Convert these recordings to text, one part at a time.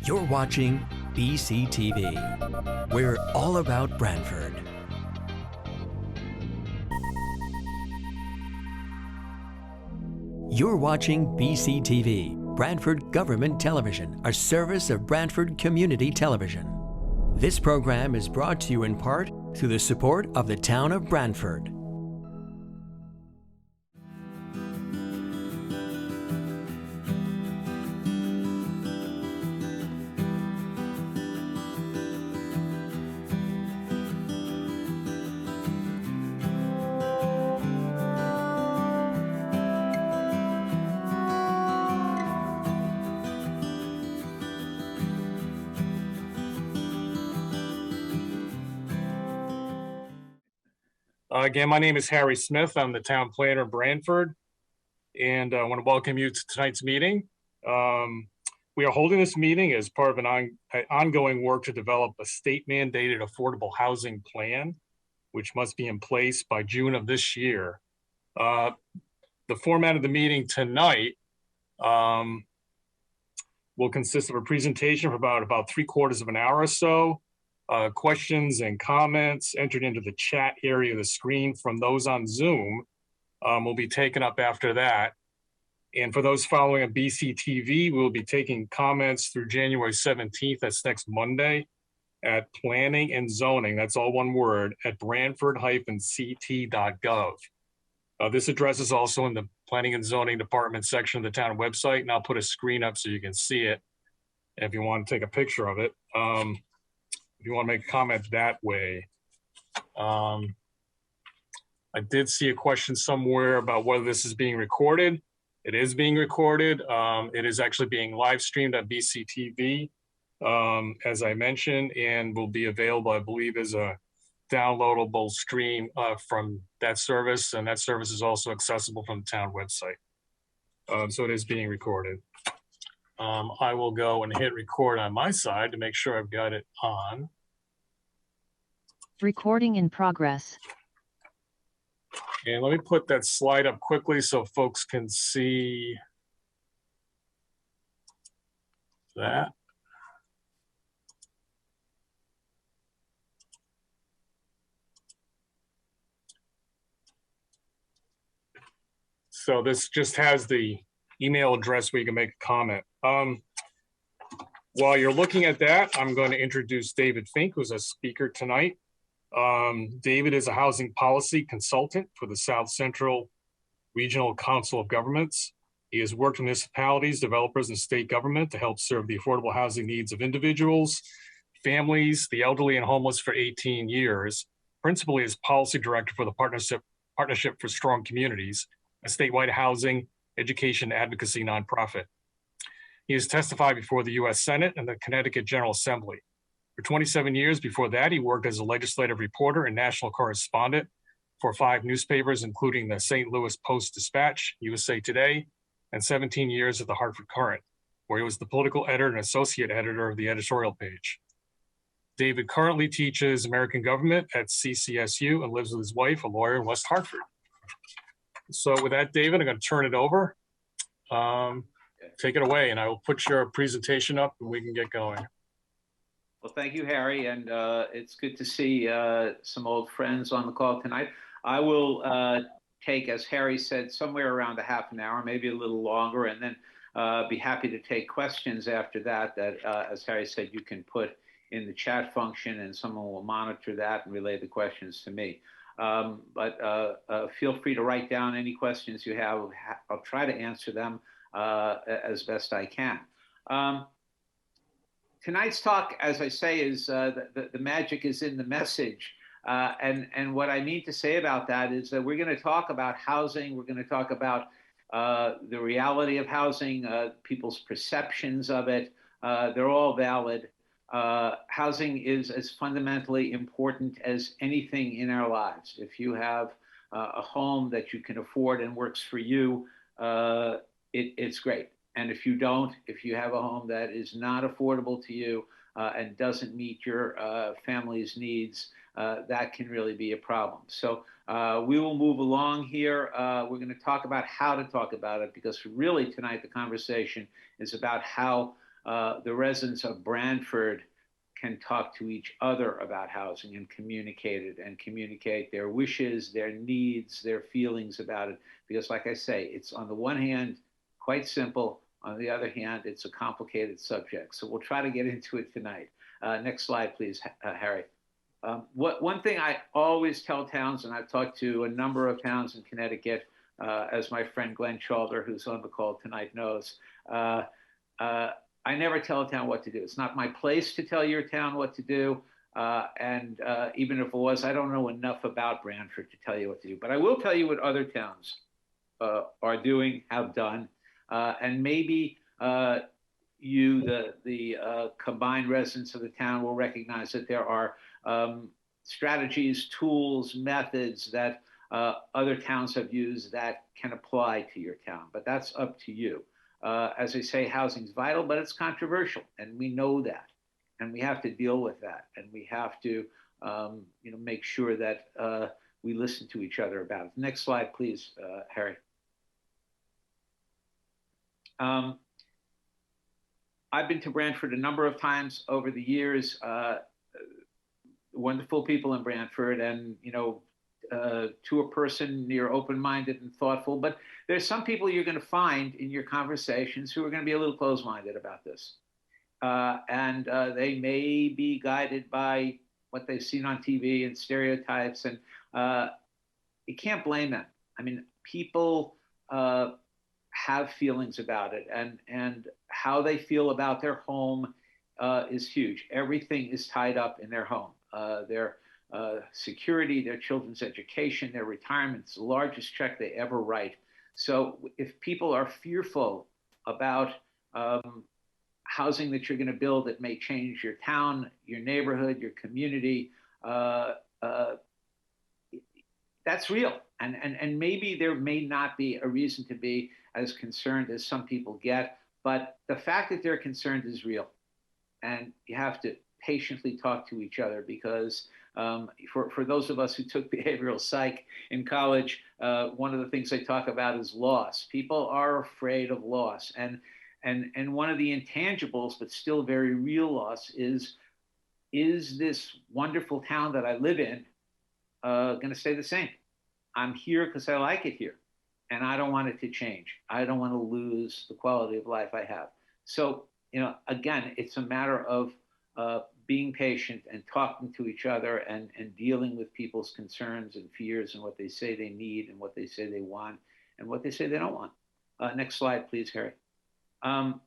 You're watching BCTV. We're all about Branford. You're watching BCTV, Branford Government Television, a service of Branford Community Television. This program is brought to you in part through the support of the town of Branford. Again, my name is Harry Smith. I'm the town planner in Branford, and I want to welcome you to tonight's meeting. We are holding this meeting as part of an ongoing work to develop a state-mandated affordable housing plan, which must be in place by June of this year. The format of the meeting tonight will consist of a presentation for about 3/4 of an hour or so. Questions and comments entered into the chat area of the screen from those on Zoom will be taken up after that. And for those following on BCTV, we'll be taking comments through January 17th, that's next Monday, at planning and zoning, that's all one word, at branford-ct.gov. This address is also in the planning and zoning department section of the town website, and I'll put a screen up so you can see it if you want to take a picture of it. If you want to make a comment that way. I did see a question somewhere about whether this is being recorded. It is being recorded. It is actually being live streamed on BCTV, as I mentioned, and will be available, I believe, as a downloadable stream from that service. And that service is also accessible from the town website. So it is being recorded. I will go and hit record on my side to make sure I've got it on. Recording in progress. And let me put that slide up quickly so folks can see that. So this just has the email address where you can make a comment. While you're looking at that, I'm going to introduce David Fink, who's a speaker tonight. David is a housing policy consultant for the South Central Regional Council of Governments. He has worked with municipalities, developers, and state government to help serve the affordable housing needs of individuals, families, the elderly, and homeless for 18 years. Principally as policy director for the Partnership for Strong Communities, a statewide housing, education, advocacy nonprofit. He has testified before the U.S. Senate and the Connecticut General Assembly. For 27 years before that, he worked as a legislative reporter and national correspondent for 5 newspapers, including the St. Louis Post-Dispatch, USA Today, and 17 years at the Hartford Courant, where he was the political editor and associate editor of the editorial page. David currently teaches American government at CCSU and lives with his wife, a lawyer in West Hartford. So with that, David, I'm going to turn it over. Take it away, and I will put your presentation up and we can get going. Well, thank you, Harry, and it's good to see some old friends on the call tonight. I will take, as Harry said, somewhere around a half an hour, maybe a little longer, and then be happy to take questions after that, as Harry said, you can put in the chat function and someone will monitor that and relay the questions to me. But feel free to write down any questions you have. I'll try to answer them as best I can. Tonight's talk, as I say, is the magic is in the message. And what I mean to say about that is that we're going to talk about housing. We're going to talk about the reality of housing, people's perceptions of it. They're all valid. Housing is as fundamentally important as anything in our lives. If you have a home that you can afford and works for you, it's great. And if you don't, if you have a home that is not affordable to you and doesn't meet your family's needs, that can really be a problem. So we will move along here. We're going to talk about how to talk about it, because really tonight the conversation is about how the residents of Branford can talk to each other about housing and communicate it and communicate their wishes, their needs, their feelings about it. Because like I say, it's on the one hand, quite simple. On the other hand, it's a complicated subject. So we'll try to get into it tonight. Next slide, please, Harry. One thing I always tell towns, and I've talked to a number of towns in Connecticut, as my friend Glenn Chalder, who's on the call tonight, knows, I never tell a town what to do. It's not my place to tell your town what to do. And even if it was, I don't know enough about Branford to tell you what to do. But I will tell you what other towns are doing, have done. And maybe you, the combined residents of the town, will recognize that there are strategies, tools, methods that other towns have used that can apply to your town. But that's up to you. As I say, housing is vital, but it's controversial, and we know that, and we have to deal with that, and we have to, make sure that we listen to each other about it. Next slide, please, Harry. I've been to Branford a number of times over the years. Wonderful people in Branford, and to a person, you're open-minded and thoughtful, but there's some people you're going to find in your conversations who are going to be a little closed-minded about this. And they may be guided by what they've seen on TV and stereotypes, and you can't blame them. I mean, people have feelings about it, and how they feel about their home is huge. Everything is tied up in their home. Their security, their children's education, their retirement. It's the largest check they ever write. So if people are fearful about housing that you're going to build that may change your town, your neighborhood, your community, that's real. And maybe there may not be a reason to be as concerned as some people get, but the fact that they're concerned is real. And you have to patiently talk to each other, because for those of us who took behavioral psych in college, one of the things they talk about is loss. People are afraid of loss. And one of the intangibles, but still very real loss, is this wonderful town that I live in going to stay the same? I'm here because I like it here, and I don't want it to change. I don't want to lose the quality of life I have. So, again, it's a matter of being patient and talking to each other and dealing with people's concerns and fears and what they say they need and what they say they want and what they say they don't want. Next slide, please, Harry. How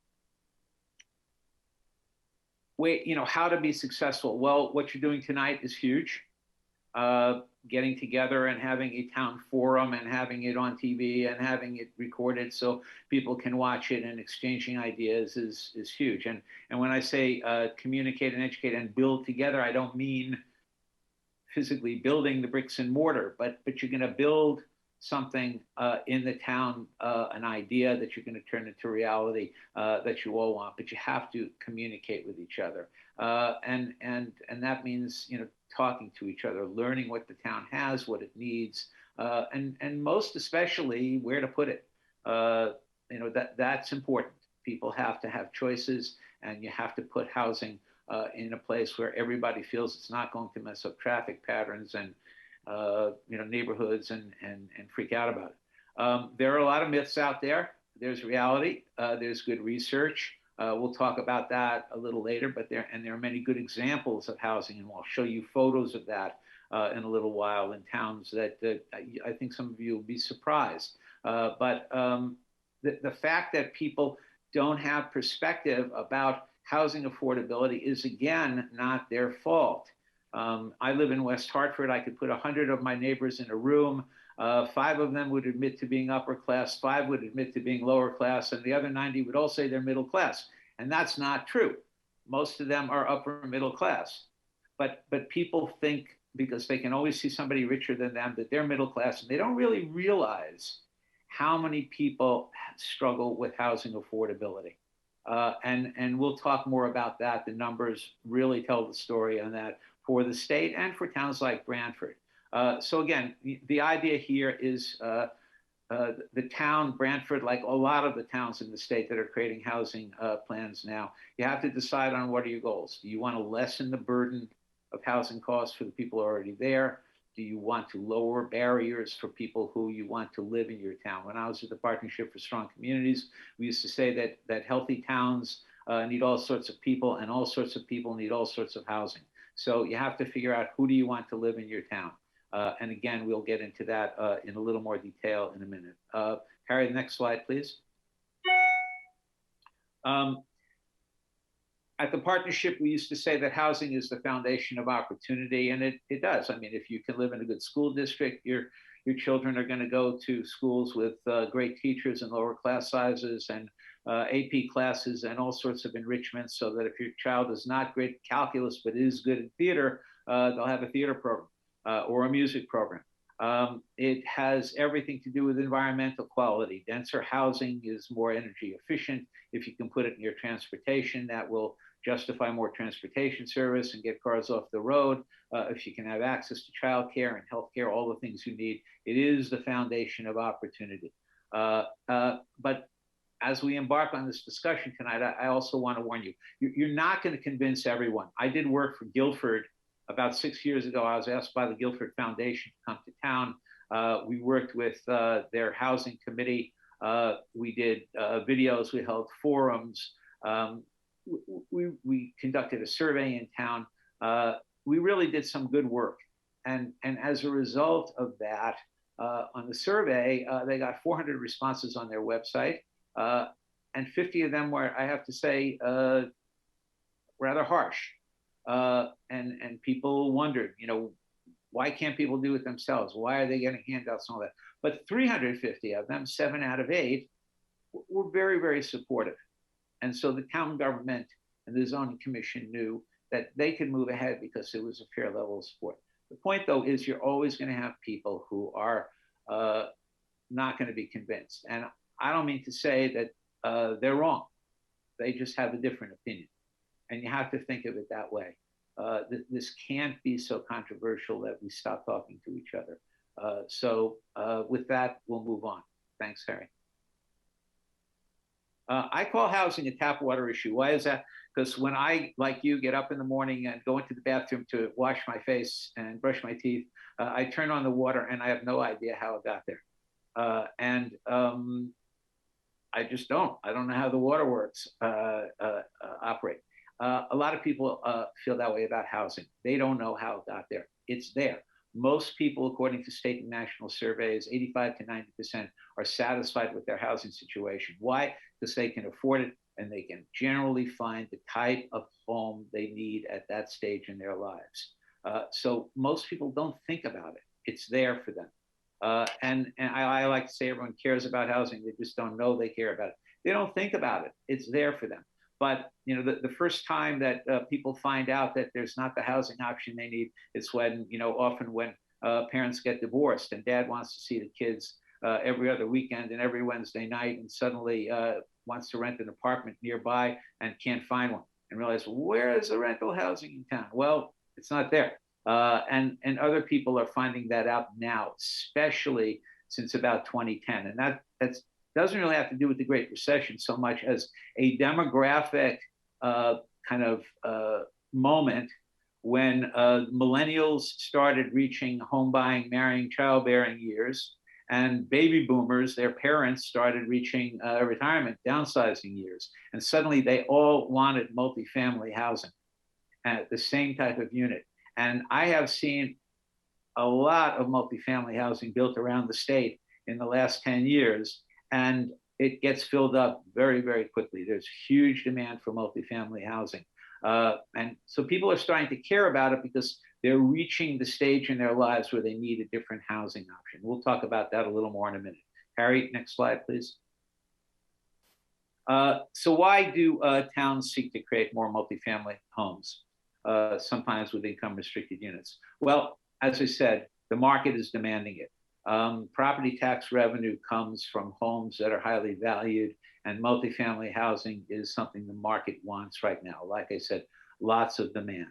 to be successful? Well, what you're doing tonight is huge. Getting together and having a town forum and having it on TV and having it recorded so people can watch it and exchanging ideas is huge. And when I say communicate and educate and build together, I don't mean physically building the bricks and mortar, but you're going to build something in the town, an idea that you're going to turn into reality that you all want, but you have to communicate with each other. And that means, talking to each other, learning what the town has, what it needs, and most especially where to put it. That's important. People have to have choices, and you have to put housing in a place where everybody feels it's not going to mess up traffic patterns and neighborhoods and freak out about it. There are a lot of myths out there. There's reality. There's good research. We'll talk about that a little later, but there are many good examples of housing, and I'll show you photos of that in a little while in towns that I think some of you will be surprised. But the fact that people don't have perspective about housing affordability is, again, not their fault. I live in West Hartford. I could put 100 of my neighbors in a room. 5 of them would admit to being upper class, 5 would admit to being lower class, and the other 90 would all say they're middle class. And that's not true. Most of them are upper middle class. But people think, because they can always see somebody richer than them, that they're middle class, and they don't really realize how many people struggle with housing affordability. And we'll talk more about that. The numbers really tell the story on that for the state and for towns like Branford. So again, the idea here is the town, Branford, like a lot of the towns in the state that are creating housing plans now, you have to decide on what are your goals. Do you want to lessen the burden of housing costs for the people already there? Do you want to lower barriers for people who you want to live in your town? When I was at the Partnership for Strong Communities, we used to say that healthy towns need all sorts of people, and all sorts of people need all sorts of housing. So you have to figure out who do you want to live in your town. And again, we'll get into that in a little more detail in a minute. Harry, the next slide, please. At the partnership, we used to say that housing is the foundation of opportunity, and it does. I mean, if you can live in a good school district, your children are going to go to schools with great teachers and lower class sizes and AP classes and all sorts of enrichments, so that if your child is not great at calculus but is good at theater, they'll have a theater program or a music program. It has everything to do with environmental quality. Denser housing is more energy efficient. If you can put it in your transportation, that will justify more transportation service and get cars off the road. If you can have access to childcare and healthcare, all the things you need, it is the foundation of opportunity. But as we embark on this discussion tonight, I also want to warn you, you're not going to convince everyone. I did work for Guilford about 6 years ago. I was asked by the Guilford Foundation to come to town. We worked with their housing committee. We did videos, we held forums. We conducted a survey in town. We really did some good work. And as a result of that, on the survey, they got 400 responses on their website. And 50 of them were, I have to say, rather harsh. And people wondered, you know, why can't people do it themselves? Why are they getting handouts and all that? But 350 of them, 7 out of 8, were very, very supportive. And so the town government and the zoning commission knew that they could move ahead because it was a fair level of support. The point, though, is you're always going to have people who are not going to be convinced. And I don't mean to say that they're wrong. They just have a different opinion. And you have to think of it that way. This can't be so controversial that we stop talking to each other. So with that, we'll move on. Thanks, Harry. I call housing a tap water issue. Why is that? Because when I, like you, get up in the morning and go into the bathroom to wash my face and brush my teeth, I turn on the water and I have no idea how it got there. I just don't. I don't know how the water works operate. A lot of people feel that way about housing. They don't know how it got there. It's there. Most people, according to state and national surveys, 85 to 90% are satisfied with their housing situation. Why? Because they can afford it and they can generally find the type of home they need at that stage in their lives. So most people don't think about it. It's there for them. And I like to say everyone cares about housing. They just don't know they care about it. They don't think about it. It's there for them. But you know, the first time that people find out that there's not the housing option they need, it's when, you know, often when parents get divorced and dad wants to see the kids every other weekend and every Wednesday night, and suddenly wants to rent an apartment nearby and can't find one, and realize, well, where is the rental housing in town? Well, it's not there. And other people are finding that out now, especially since about 2010. And that's doesn't really have to do with the Great Recession so much as a demographic kind of moment when millennials started reaching home buying, marrying, childbearing years, and baby boomers, their parents, started reaching retirement, downsizing years. And suddenly they all wanted multifamily housing at the same type of unit. And I have seen a lot of multifamily housing built around the state in the last 10 years. And it gets filled up very, very quickly. There's huge demand for multifamily housing. And so people are starting to care about it because they're reaching the stage in their lives where they need a different housing option. We'll talk about that a little more in a minute. Harry, next slide, please. So why do towns seek to create more multifamily homes, sometimes with income restricted units? Well, as I said, the market is demanding it. Property tax revenue comes from homes that are highly valued, and multifamily housing is something the market wants right now. Like I said, lots of demand.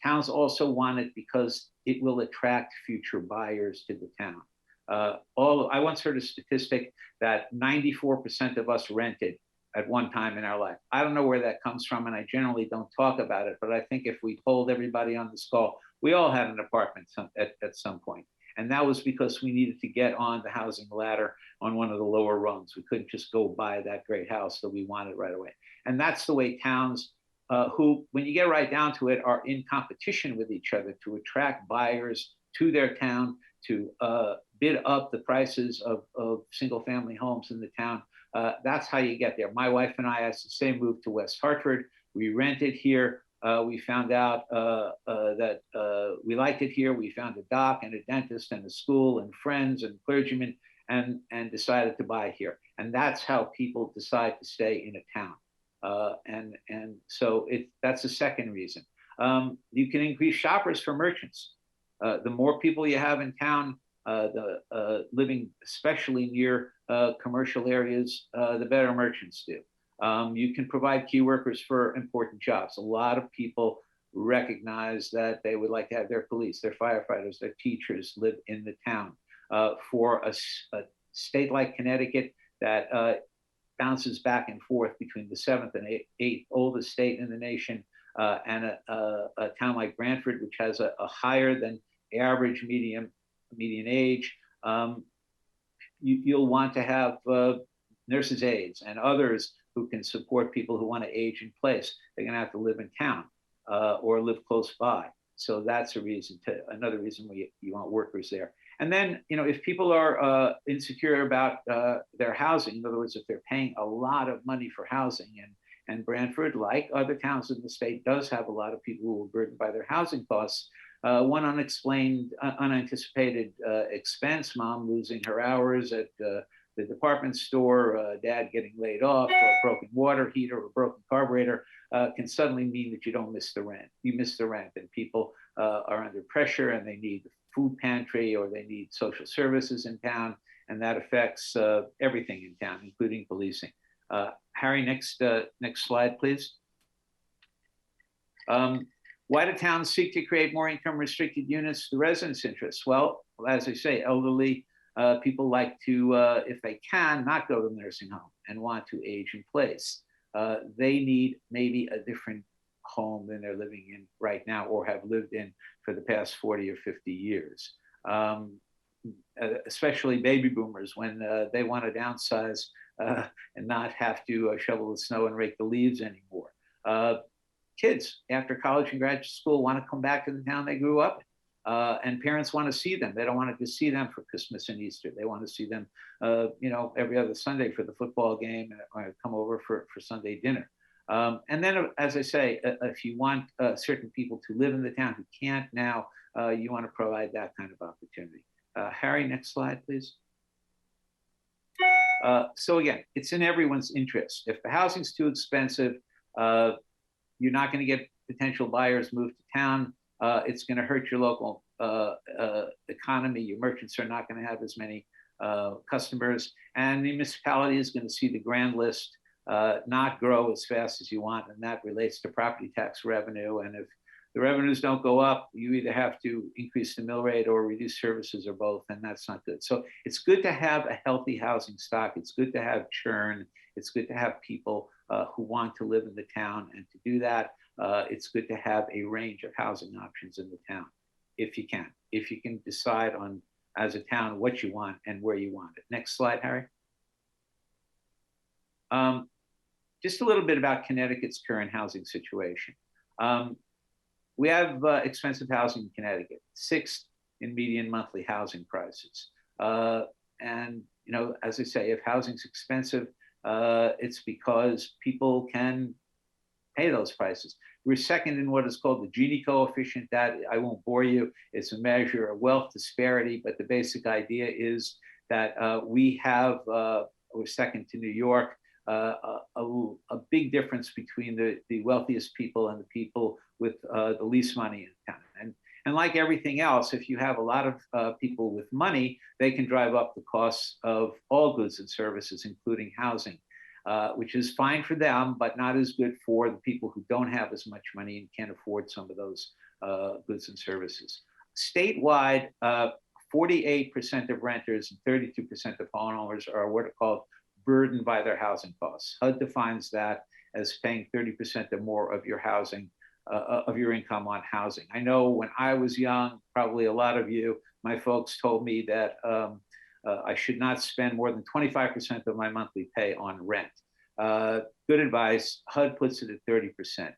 Towns also want it because it will attract future buyers to the town. I once heard a statistic that 94% of us rented at one time in our life. I don't know where that comes from, and I generally don't talk about it, but I think if we told everybody on this call, we all had an apartment at some point. And that was because we needed to get on the housing ladder on one of the lower rungs. We couldn't just go buy that great house that we wanted right away. And that's the way towns who, when you get right down to it, are in competition with each other to attract buyers to their town, to bid up the prices of single family homes in the town. That's how you get there. My wife and I, as the same, moved to West Hartford. We rented here. We found out that we liked it here. We found a doc and a dentist and a school and friends and clergymen, and decided to buy here. And that's how people decide to stay in a town. And so that's the second reason. You can increase shoppers for merchants. The more people you have in town, living especially near commercial areas, the better merchants do. You can provide key workers for important jobs. A lot of people recognize that they would like to have their police, their firefighters, their teachers live in the town. For a state like Connecticut that bounces back and forth between the seventh and eighth oldest state in the nation, and a town like Branford, which has a higher than average median age, you'll want to have nurses' aides and others who can support people who want to age in place. They're going to have to live in town or live close by. So that's another reason you want workers there. And then, if people are insecure about their housing, in other words, if they're paying a lot of money for housing, and Branford, like other towns in the state, does have a lot of people who are burdened by their housing costs. One unanticipated expense, mom losing her hours at the department store, dad getting laid off, a broken water heater, or a broken carburetor, can suddenly mean that you don't miss the rent. You miss the rent, and people are under pressure, and they need the food pantry, or they need social services in town, and that affects everything in town, including policing. Harry, next slide, please. Why do towns seek to create more income-restricted units to residents' interests? Well, as I say, elderly people like to, if they can, not go to the nursing home and want to age in place. They need maybe a different home than they're living in right now, or have lived in for the past 40 or 50 years. Especially baby boomers, when they want to downsize and not have to shovel the snow and rake the leaves anymore. Kids after college and graduate school want to come back to the town they grew up in, and parents want to see them. They don't want to just see them for Christmas and Easter. They want to see them, every other Sunday for the football game, or come over for Sunday dinner. And then, as I say, if you want certain people to live in the town who can't now, you want to provide that kind of opportunity. Harry, next slide, please. So again, it's in everyone's interest. If the housing's too expensive, you're not going to get potential buyers moved to town. It's going to hurt your local economy. Your merchants are not going to have as many customers, and the municipality is going to see the grand list not grow as fast as you want, and that relates to property tax revenue. And if the revenues don't go up, you either have to increase the mill rate or reduce services, or both, and that's not good. So it's good to have a healthy housing stock. It's good to have churn. It's good to have people who want to live in the town, and to do that, it's good to have a range of housing options in the town, if you can decide on, as a town, what you want and where you want it. Next slide, Harry. Just a little bit about Connecticut's current housing situation. We have expensive housing in Connecticut, 6th in median monthly housing prices. And, as I say, if housing's expensive, it's because people can pay those prices. We're second in what is called the Gini coefficient. That, I won't bore you, it's a measure of wealth disparity, but the basic idea is that we're second to New York, a big difference between the wealthiest people and the people with the least money in town. And like everything else, if you have a lot of people with money, they can drive up the costs of all goods and services, including housing, which is fine for them, but not as good for the people who don't have as much money and can't afford some of those goods and services. Statewide, 48% of renters and 32% of homeowners are what are called burdened by their housing costs. HUD defines that as paying 30% or more of your housing, of your income on housing. I know when I was young, probably a lot of you, my folks told me that I should not spend more than 25% of my monthly pay on rent. Good advice. HUD puts it at 30%.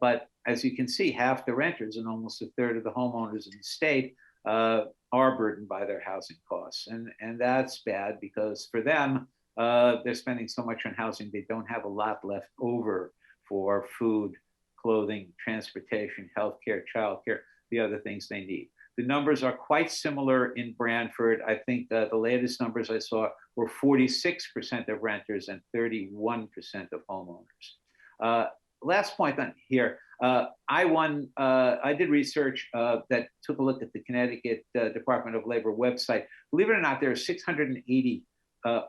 But as you can see, half the renters and almost a third of the homeowners in the state are burdened by their housing costs. And that's bad because for them, they're spending so much on housing, they don't have a lot left over for food, clothing, transportation, healthcare, childcare, the other things they need. The numbers are quite similar in Branford. I think the latest numbers I saw were 46% of renters and 31% of homeowners. Last point on here, I did research that took a look at the Connecticut Department of Labor website. Believe it or not, there are 680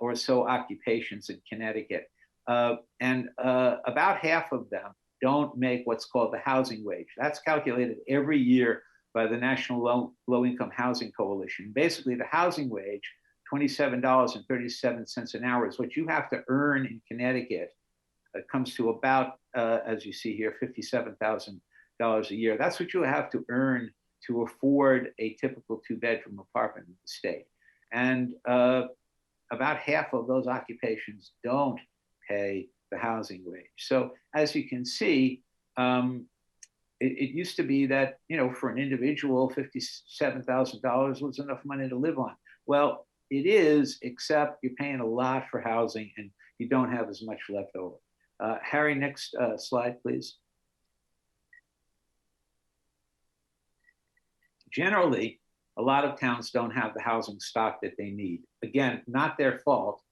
or so occupations in Connecticut. And about half of them don't make what's called the housing wage. That's calculated every year by the National Low-Income Housing Coalition. Basically, the housing wage, $27.37 an hour, is what you have to earn in Connecticut. It comes to about, as you see here, $57,000 a year. That's what you have to earn to afford a typical two-bedroom apartment in the state. And about half of those occupations don't pay the housing wage. So as you can see, it used to be that, you know, for an individual, $57,000 was enough money to live on. Well, it is, except you're paying a lot for housing and you don't have as much left over. Harry, next slide, please. Generally, a lot of towns don't have the housing stock that they need. Again, not their fault.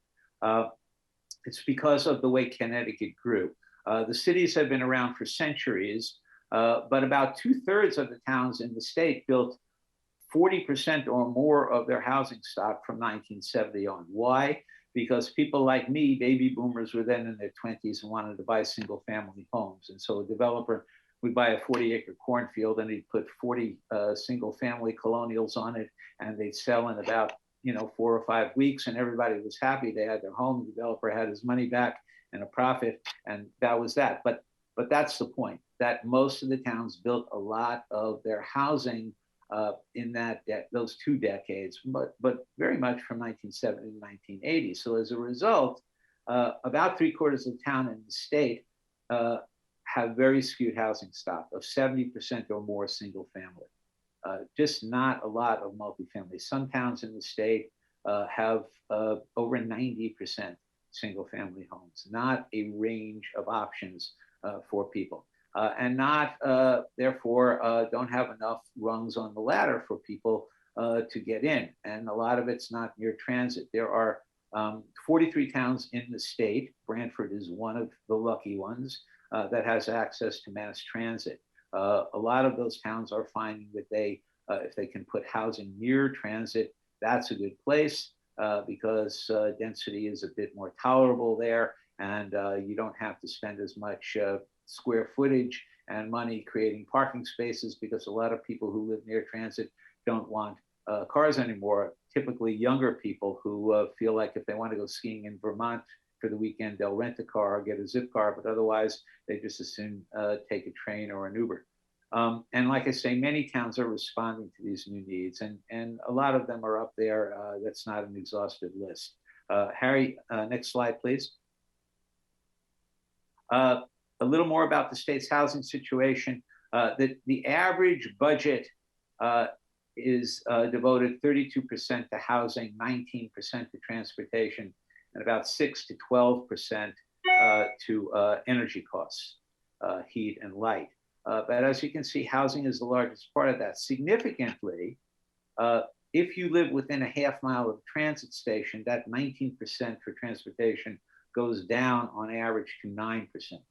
It's because of the way Connecticut grew. The cities have been around for centuries, but about 2/3 of the towns in the state built 40% or more of their housing stock from 1970 on. Why? Because people like me, baby boomers, were then in their 20s and wanted to buy single family homes. And so a developer would buy a 40-acre cornfield and he'd put 40 single family colonials on it, and they'd sell in about 4 or 5 weeks, and everybody was happy. They had their home, the developer had his money back and a profit, and that was that. But that's the point, that most of the towns built a lot of their housing in those 2 decades, but very much from 1970 to 1980. So as a result, about 3/4 of the town in the state have very skewed housing stock of 70% or more single family. Just not a lot of multifamily. Some towns in the state have over 90% single family homes, not a range of options for people. And not, therefore, don't have enough rungs on the ladder for people to get in. And a lot of it's not near transit. There are 43 towns in the state. Branford is one of the lucky ones that has access to mass transit. A lot of those towns are finding that if they can put housing near transit, that's a good place because density is a bit more tolerable there, and you don't have to spend as much square footage and money creating parking spaces, because a lot of people who live near transit don't want cars anymore. Typically younger people who feel like if they want to go skiing in Vermont for the weekend, they'll rent a car or get a zip car, but otherwise they just as soon take a train or an Uber. And like I say, many towns are responding to these new needs, and a lot of them are up there. That's not an exhaustive list. Harry, next slide, please. A little more about the state's housing situation. The average budget is devoted 32% to housing, 19% to transportation, and about 6 to 12% to energy costs, heat and light. But as you can see, housing is the largest part of that. Significantly, if you live within a half-mile of a transit station, that 19% for transportation goes down on average to 9%.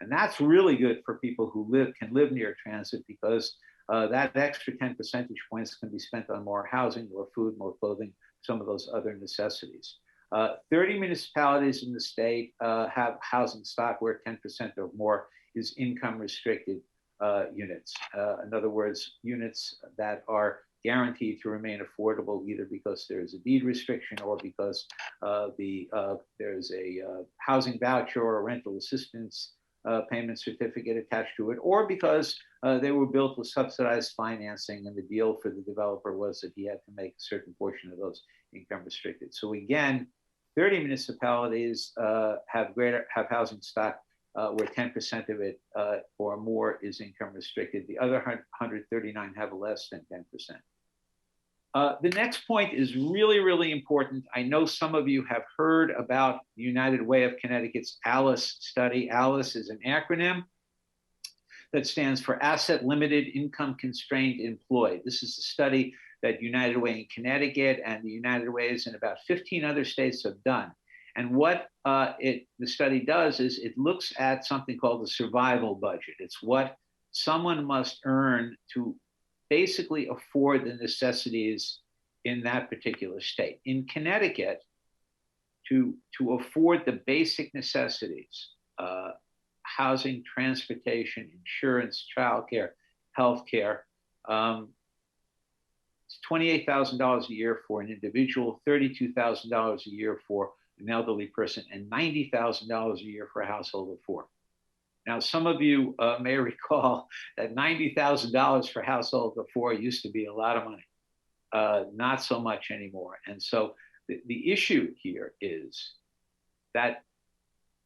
And that's really good for people who can live near transit, because that extra 10 percentage points can be spent on more housing, more food, more clothing, some of those other necessities. 30 municipalities in the state have housing stock where 10% or more is income restricted units. In other words, units that are guaranteed to remain affordable, either because there's a deed restriction or because there's a housing voucher or a rental assistance payment certificate attached to it, or because they were built with subsidized financing, and the deal for the developer was that he had to make a certain portion of those income restricted. So again, 30 municipalities have housing stock where 10% of it or more is income restricted. The other 139 have less than 10%. The next point is really, really important. I know some of you have heard about the United Way of Connecticut's ALICE study. ALICE is an acronym that stands for Asset Limited Income Constrained Employed. This is a study that United Way in Connecticut and the United Ways in about 15 other states have done. And what the study does is it looks at something called the survival budget. It's what someone must earn to basically afford the necessities in that particular state. In Connecticut, to afford the basic necessities, housing, transportation, insurance, childcare, healthcare, it's $28,000 a year for an individual, $32,000 a year for an elderly person, and $90,000 a year for a household of four. Now, some of you may recall that $90,000 for a household of four used to be a lot of money, not so much anymore. And so the issue here is that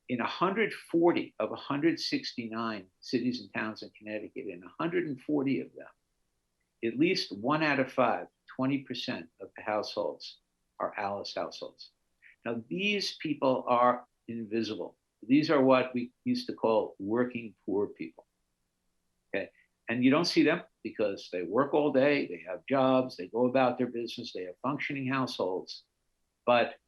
in 140 of 169 cities and towns in Connecticut, in 140 of them, at least 1 out of 5, 20% of the households are ALICE households. Now, these people are invisible. These are what we used to call working poor people. Okay. And you don't see them because they work all day, they have jobs, they go about their business, they have functioning households. But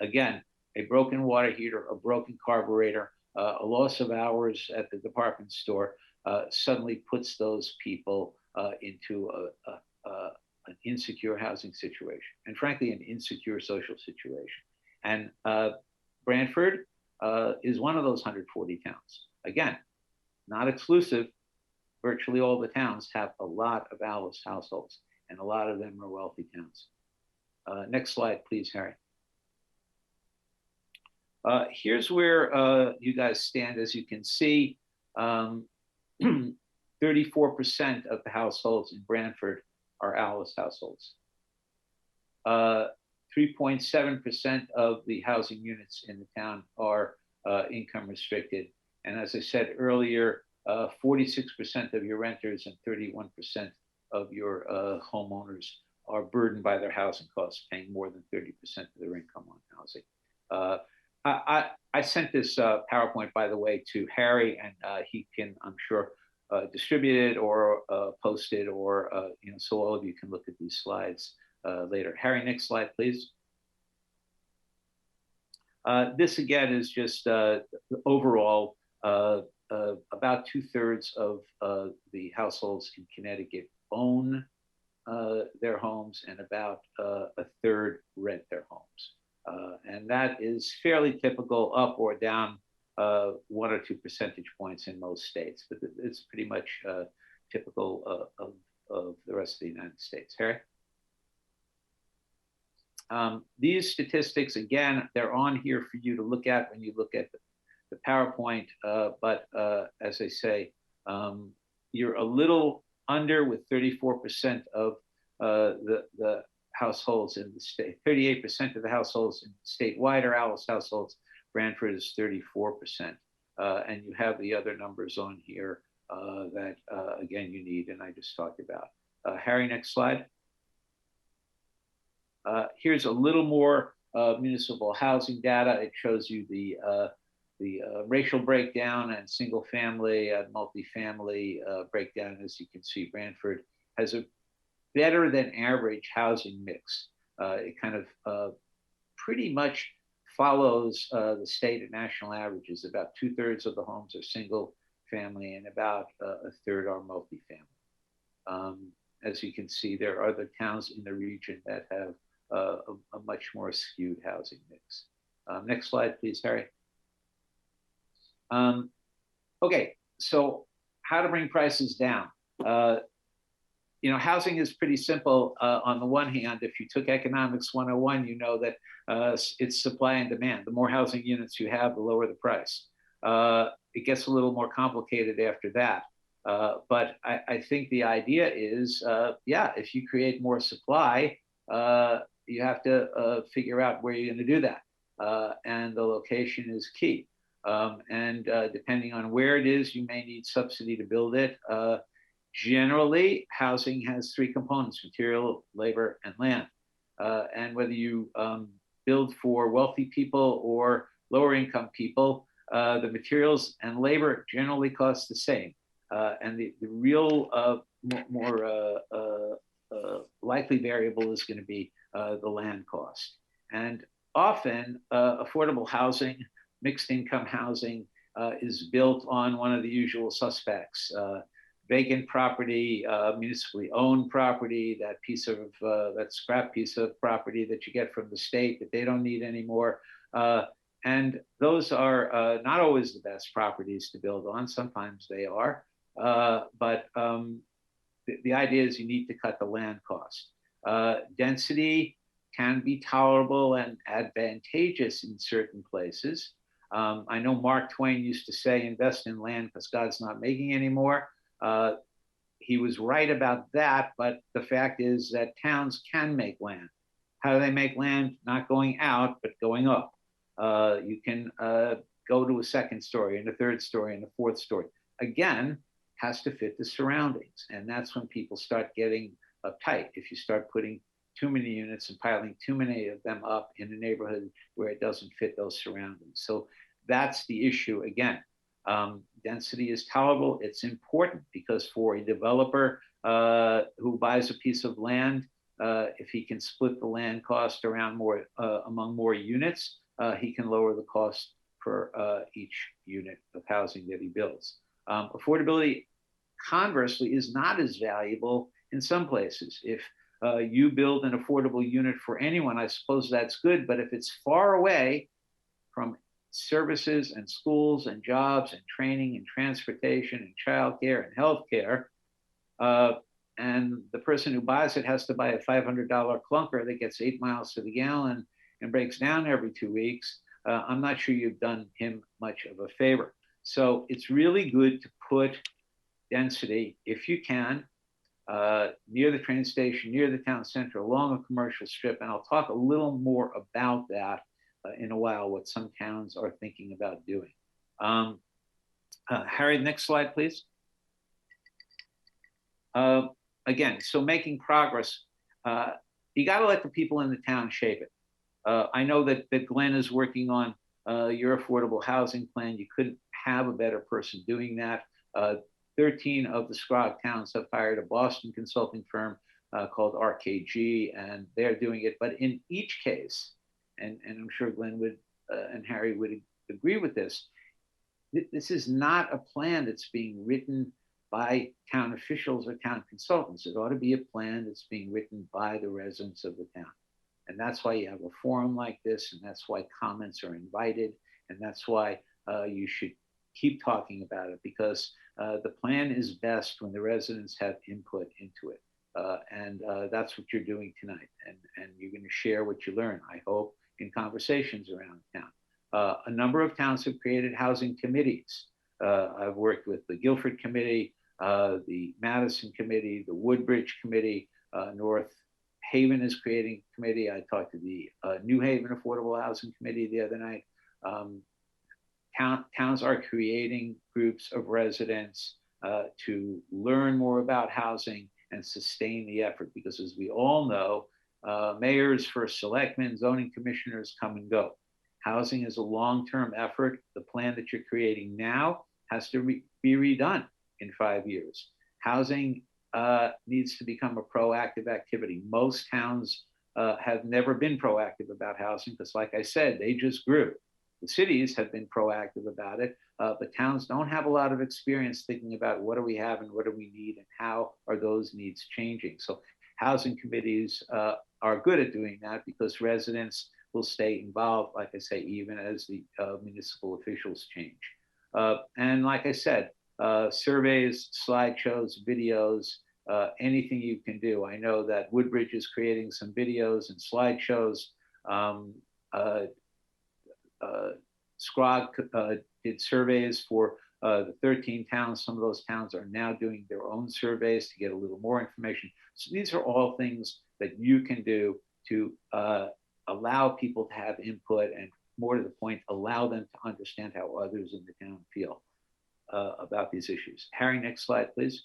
again, a broken water heater, a broken carburetor, a loss of hours at the department store suddenly puts those people into an insecure housing situation, and frankly, an insecure social situation. And Branford is one of those 140 towns. Again, not exclusive. Virtually all the towns have a lot of ALICE households, and a lot of them are wealthy towns. Next slide, please, Harry. Here's where you guys stand. As you can see, 34% of the households in Branford are ALICE households. 3.7% of the housing units in the town are income restricted. And as I said earlier, 46% of your renters and 31% of your homeowners are burdened by their housing costs, paying more than 30% of their income on housing. I sent this PowerPoint, by the way, to Harry, and he can, I'm sure, distribute it or post it, or so all of you can look at these slides later. Harry, next slide, please. This again is just overall about 2/3 of the households in Connecticut own their homes, and about 1/3 rent their homes. And that is fairly typical, up or down 1 or 2 percentage points in most states, but it's pretty much typical of the rest of the United States. Harry? These statistics, again, they're on here for you to look at when you look at the PowerPoint, but as I say, you're a little under with 34% of the households in the state. 38% of the households in statewide are ALICE households. Branford is 34%. And you have the other numbers on here that, again, you need, and I just talked about. Harry, next slide. Here's a little more municipal housing data. It shows you the racial breakdown and single family and multifamily breakdown. As you can see, Branford has a better than average housing mix. It kind of pretty much follows the state and national averages. About 2/3 of the homes are single family, and about 1/3 are multifamily. As you can see, there are other towns in the region that have a much more skewed housing mix. Next slide, please, Harry. Okay, so how to bring prices down. housing is pretty simple on the one hand. If you took Economics 101, you know that it's supply and demand. The more housing units you have, the lower the price. It gets a little more complicated after that. But I think the idea is, if you create more supply, you have to figure out where you're going to do that. And the location is key. And depending on where it is, you may need subsidy to build it. Generally, housing has three components: material, labor, and land. And whether you build for wealthy people or lower income people, the materials and labor generally cost the same. And the real more likely variable is going to be the land cost. And often affordable housing, mixed income housing, is built on one of the usual suspects: vacant property, municipally owned property, that scrap piece of property that you get from the state that they don't need anymore. And those are not always the best properties to build on. Sometimes they are. But the idea is you need to cut the land cost. Density can be tolerable and advantageous in certain places. I know Mark Twain used to say, invest in land because God's not making any more. He was right about that, but the fact is that towns can make land. How do they make land? Not going out, but going up. You can go to a second story and a third story and a fourth story. Again, has to fit the surroundings. And that's when people start getting uptight. If you start putting too many units and piling too many of them up in a neighborhood where it doesn't fit those surroundings. So that's the issue again. Density is tolerable. It's important because for a developer who buys a piece of land, if he can split the land cost around more among more units, he can lower the cost for each unit of housing that he builds. Affordability, conversely, is not as valuable in some places. If you build an affordable unit for anyone, I suppose that's good. But if it's far away from services and schools and jobs and training and transportation and childcare and healthcare, and the person who buys it has to buy a $500 clunker that gets 8 miles to the gallon and breaks down every 2 weeks, I'm not sure you've done him much of a favor. So it's really good to put density, if you can, near the train station, near the town center, along a commercial strip. And I'll talk a little more about that in a while, what some towns are thinking about doing. Harry, next slide, please. Again, so making progress, you got to let the people in the town shape it. I know that Glenn is working on your affordable housing plan. You couldn't have a better person doing that. 13 of the SCROG towns have hired a Boston consulting firm called RKG, and they're doing it. But in each case, and I'm sure Glenn would and Harry would agree with this, this is not a plan that's being written by town officials or town consultants. It ought to be a plan that's being written by the residents of the town. And that's why you have a forum like this, and that's why comments are invited, and that's why you should keep talking about it, because the plan is best when the residents have input into it. And that's what you're doing tonight. And you're going to share what you learn, I hope, in conversations around town. A number of towns have created housing committees. I've worked with the Guilford Committee, the Madison Committee, the Woodbridge Committee, North Haven is creating a committee. I talked to the New Haven Affordable Housing Committee the other night. Towns are creating groups of residents to learn more about housing and sustain the effort, because as we all know, mayors, first selectmen, zoning commissioners come and go. Housing is a long-term effort. The plan that you're creating now has to be redone in 5 years. Housing needs to become a proactive activity. Most towns have never been proactive about housing because, like I said, they just grew. The cities have been proactive about it, but towns don't have a lot of experience thinking about what do we have and what do we need and how are those needs changing. So housing committees are good at doing that because residents will stay involved, like I say, even as the municipal officials change. And like I said, surveys, slideshows, videos, anything you can do. I know that Woodbridge is creating some videos and slideshows. Scrog did surveys for the 13 towns. Some of those towns are now doing their own surveys to get a little more information. So these are all things that you can do to allow people to have input, and more to the point, allow them to understand how others in the town feel about these issues. Harry, next slide, please.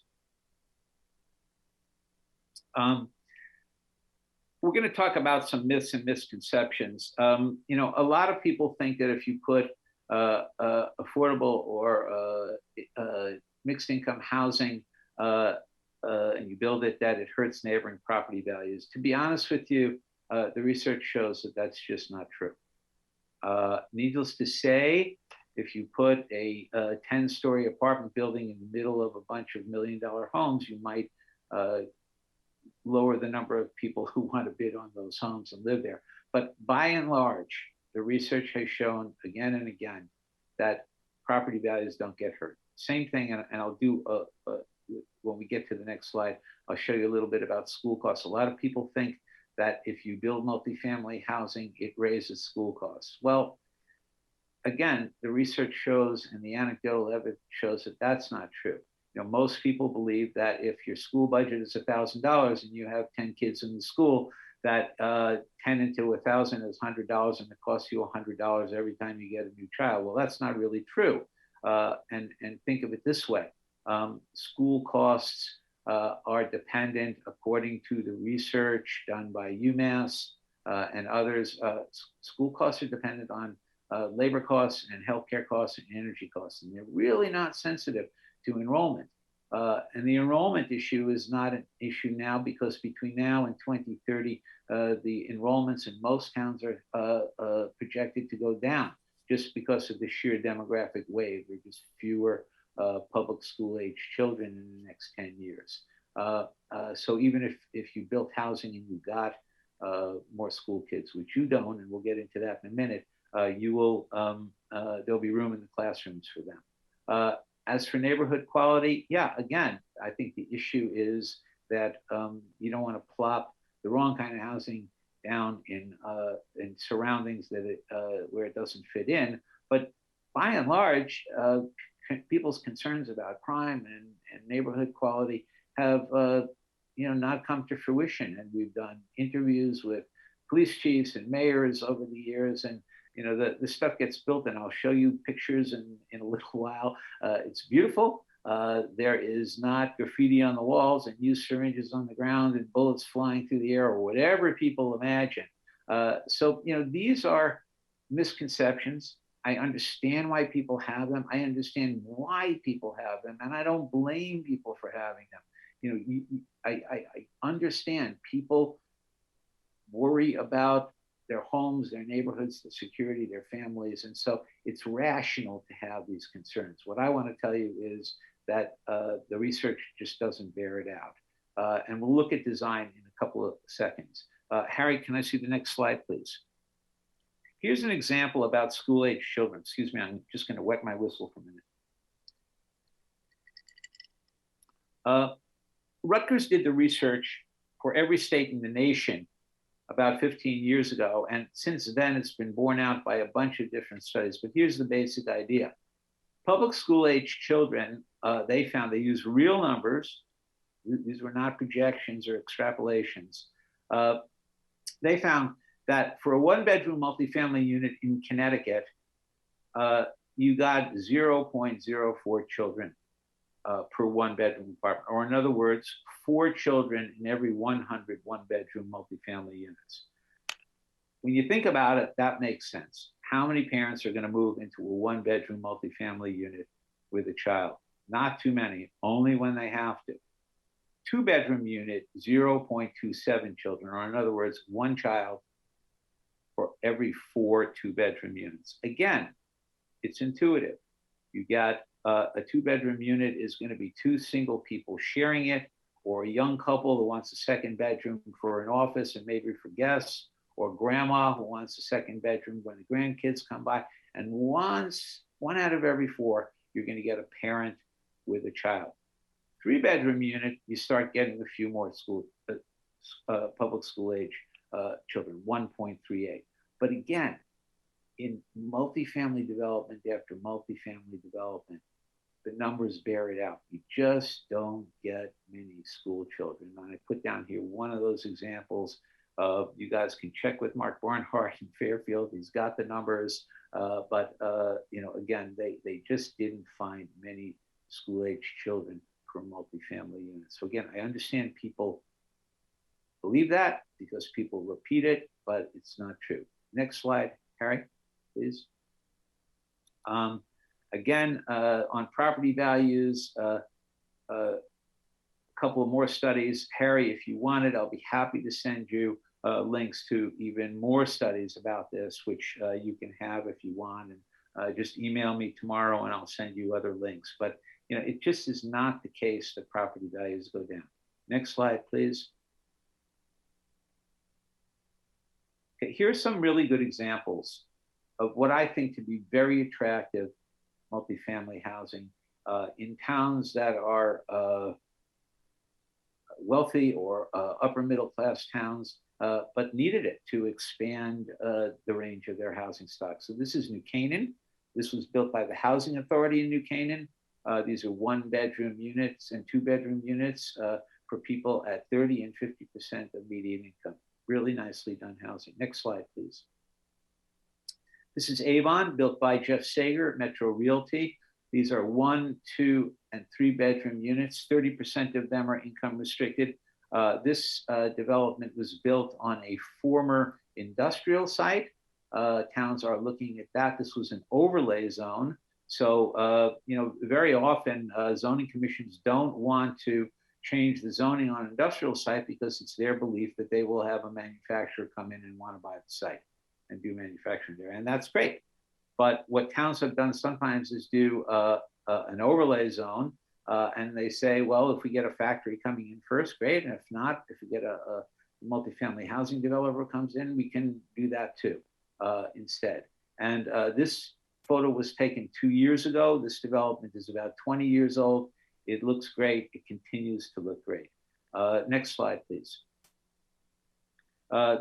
We're going to talk about some myths and misconceptions. You know, a lot of people think that if you put affordable or mixed income housing and you build it, that it hurts neighboring property values. To be honest with you, the research shows that that's just not true. Needless to say, if you put a 10-story apartment building in the middle of a bunch of million-dollar homes, you might lower the number of people who want to bid on those homes and live there. But by and large, the research has shown again and again that property values don't get hurt. Same thing, and I'll do, when we get to the next slide, I'll show you a little bit about school costs. A lot of people think that if you build multifamily housing, it raises school costs. Well, again, the research shows and the anecdotal evidence shows that that's not true. You know, most people believe that if your school budget is $1,000 and you have 10 kids in the school, that 10 into 1,000 is $100 and it costs you $100 every time you get a new child. Well, that's not really true. And think of it this way. School costs are dependent, according to the research done by UMass and others, school costs are dependent on labor costs and healthcare costs and energy costs. And they're really not sensitive to enrollment. And the enrollment issue is not an issue now, because between now and 2030, the enrollments in most towns are projected to go down just because of the sheer demographic wave. There are just fewer public school age children in the next 10 years. So even if you built housing and you got more school kids, which you don't, and we'll get into that in a minute, you will, there'll be room in the classrooms for them. As for neighborhood quality, yeah, again, I think the issue is that you don't want to plop the wrong kind of housing down in surroundings that where it doesn't fit in. But by and large, people's concerns about crime and neighborhood quality have not come to fruition. And we've done interviews with police chiefs and mayors over the years, and the stuff gets built, and I'll show you pictures in a little while. It's beautiful. There is not graffiti on the walls and used syringes on the ground and bullets flying through the air or whatever people imagine. So these are misconceptions. I understand why people have them. I understand why people have them, and I don't blame people for having them. I understand people worry about their homes, their neighborhoods, their security, their families. And so it's rational to have these concerns. What I want to tell you is that the research just doesn't bear it out. And we'll look at design in a couple of seconds. Harry, can I see the next slide, please? Here's an example about school-age children. Excuse me, I'm just going to wet my whistle for a minute. Rutgers did the research for every state in the nation about 15 years ago. And since then, it's been borne out by a bunch of different studies. But here's the basic idea. Public school age children, they found, they use real numbers. These were not projections or extrapolations. They found that for a one-bedroom multifamily unit in Connecticut, you got 0.04 children per one-bedroom apartment, or in other words, 4 children in every 100 one-bedroom multifamily units. When you think about it, that makes sense. How many parents are going to move into a one-bedroom multifamily unit with a child? Not too many, only when they have to. 2-bedroom unit, 0.27 children, or in other words, 1 child for every 4 2-bedroom units. Again, it's intuitive. You got a 2-bedroom unit is going to be 2 single people sharing it, or a young couple who wants a second bedroom for an office and maybe for guests, or grandma who wants a second bedroom when the grandkids come by. And once 1 out of every 4, you're going to get a parent with a child. 3-bedroom unit, you start getting a few more public school age children, 1.38. But again, in multifamily development after multifamily development, the numbers bear it out. You just don't get many school children. And I put down here one of those examples. You guys can check with Mark Barnhart in Fairfield. He's got the numbers, but again, they just didn't find many school-age children for multifamily units. So again, I understand people believe that because people repeat it, but it's not true. Next slide, Harry, please. Again, on property values, a couple of more studies. Harry, if you want it, I'll be happy to send you links to even more studies about this, which you can have if you want. And just email me tomorrow and I'll send you other links. But it just is not the case that property values go down. Next slide, please. Okay, here are some really good examples of what I think to be very attractive multifamily housing in towns that are wealthy or upper middle class towns, but needed it to expand the range of their housing stock. So this is New Canaan. This was built by the Housing Authority in New Canaan. These are 1-bedroom units and 2-bedroom units for people at 30 and 50% of median income. Really nicely done housing. Next slide, please. This is Avon, built by Jeff Sager at Metro Realty. These are 1, 2, and 3-bedroom units. 30% of them are income restricted. This development was built on a former industrial site. Towns are looking at that. This was an overlay zone. So, very often zoning commissions don't want to change the zoning on an industrial site because it's their belief that they will have a manufacturer come in and want to buy the site and do manufacturing there. And that's great. But what towns have done sometimes is do an overlay zone and they say, well, if we get a factory coming in first, great. And if not, if we get a multifamily housing developer comes in, we can do that too instead. And this photo was taken 2 years ago. This development is about 20 years old. It looks great. It continues to look great. Next slide, please.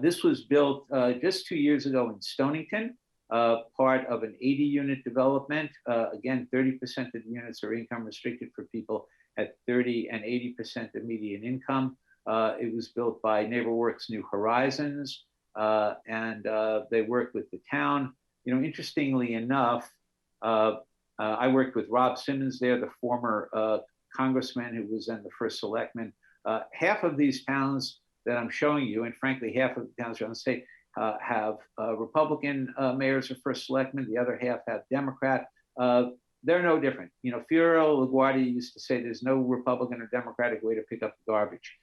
This was built just 2 years ago in Stonington, part of an 80-unit development. Again, 30% of the units are income restricted for people at 30 and 80% of median income. It was built by NeighborWorks New Horizons, and they worked with the town. Interestingly enough, I worked with Rob Simmons there, the former congressman who was then the first selectman. Half of these towns that I'm showing you, and frankly, half of the towns around the state have Republican mayors or first selectmen. The other half have Democrat. They're no different. Fiorello LaGuardia used to say there's no Republican or Democratic way to pick up the garbage.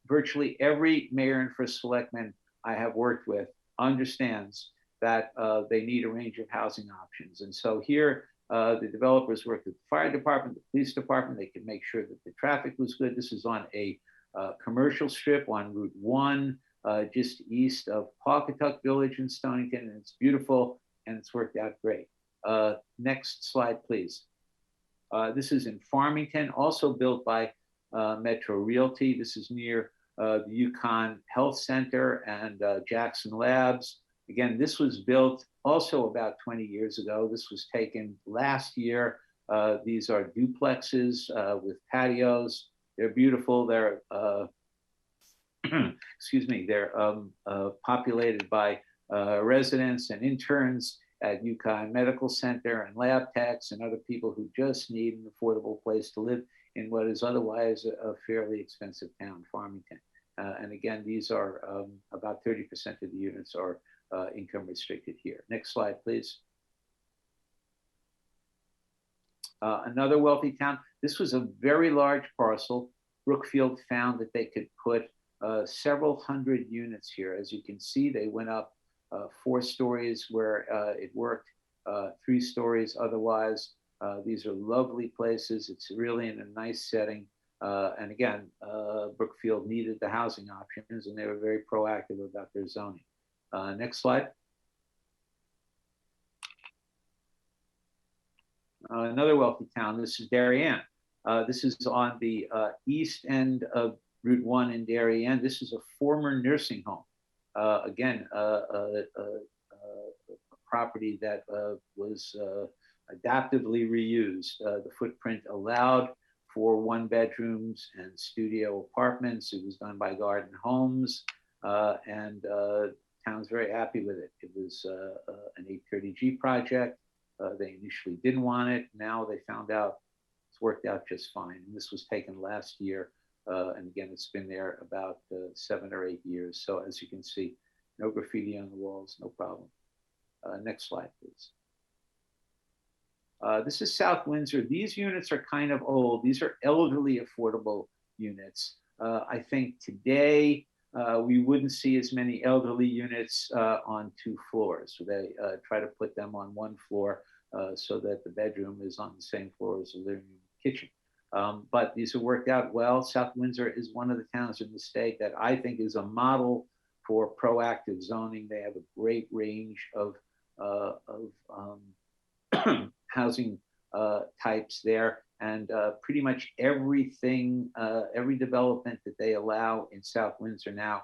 Virtually every mayor and first selectman I have worked with understands that they need a range of housing options. And so here, the developers worked with the fire department, the police department. They could make sure that the traffic was good. This is on a commercial strip on Route 1, just east of Pawcatuck Village in Stonington. And it's beautiful and it's worked out great. Next slide, please. This is in Farmington, also built by Metro Realty. This is near the Yukon Health Center and Jackson Labs. Again, this was built also about 20 years ago. This was taken last year. These are duplexes with patios. They're beautiful. They're, excuse me, they're populated by residents and interns at Yukon Medical Center and lab techs and other people who just need an affordable place to live in what is otherwise a fairly expensive town, Farmington. And again, these are about 30% of the units are income restricted here. Next slide, please. Another wealthy town. This was a very large parcel. Brookfield found that they could put several hundred units here. As you can see, they went up 4 stories where it worked, 3 stories otherwise. These are lovely places. It's really in a nice setting. And again, Brookfield needed the housing options and they were very proactive about their zoning. Next slide. Another wealthy town, this is Darien. This is on the east end of Route 1 in Darien. This is a former nursing home. Again, a property that was adaptively reused. The footprint allowed for 1-bedrooms and studio apartments. It was done by Garden Homes, and town's very happy with it. It was an 830G project. They initially didn't want it. Now they found out it's worked out just fine. And this was taken last year. And again, it's been there about 7 or 8 years. So as you can see, no graffiti on the walls, no problem. Next slide, please. This is South Windsor. These units are kind of old. These are elderly affordable units. I think today we wouldn't see as many elderly units on 2 floors. So they try to put them on 1 floor so that the bedroom is on the same floor as the living room and kitchen. But these have worked out well. South Windsor is one of the towns in the state that I think is a model for proactive zoning. They have a great range of housing types there, and pretty much everything, every development that they allow in South Windsor now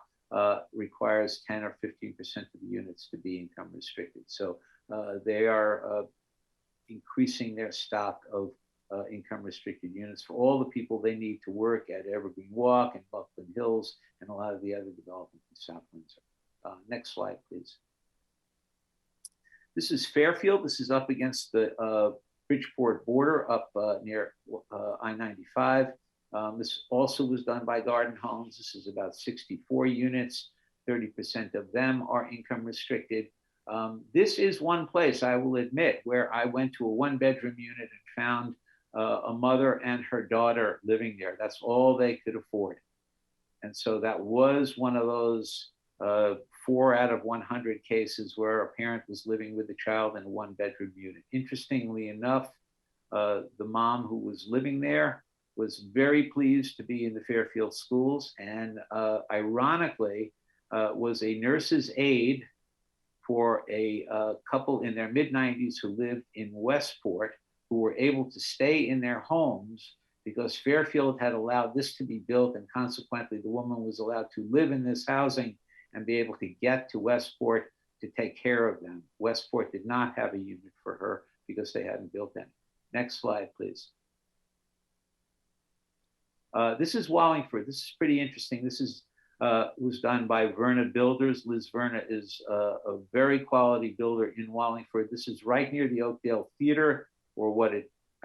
requires 10 or 15% of the units to be income restricted. So they are increasing their stock of income restricted units for all the people they need to work at Evergreen Walk and Buckland Hills and a lot of the other developments in South Windsor. Next slide, please. This is Fairfield. This is up against the Bridgeport border up near I-95. This also was done by Garden Homes. This is about 64 units. 30% of them are income restricted. This is one place, I will admit, where I went to a 1-bedroom unit and found a mother and her daughter living there. That's all they could afford. And so that was one of those 4 out of 100 cases where a parent was living with a child in a 1-bedroom unit. Interestingly enough, the mom who was living there was very pleased to be in the Fairfield schools, and ironically was a nurse's aide for a couple in their mid-90s who lived in Westport, who were able to stay in their homes because Fairfield had allowed this to be built, and consequently the woman was allowed to live in this housing and be able to get to Westport to take care of them. Westport did not have a unit for her because they hadn't built any. Next slide, please. This is Wallingford. This is pretty interesting. This is was done by Verna Builders. Liz Verna is a very quality builder in Wallingford. This is right near the Oakdale Theater, or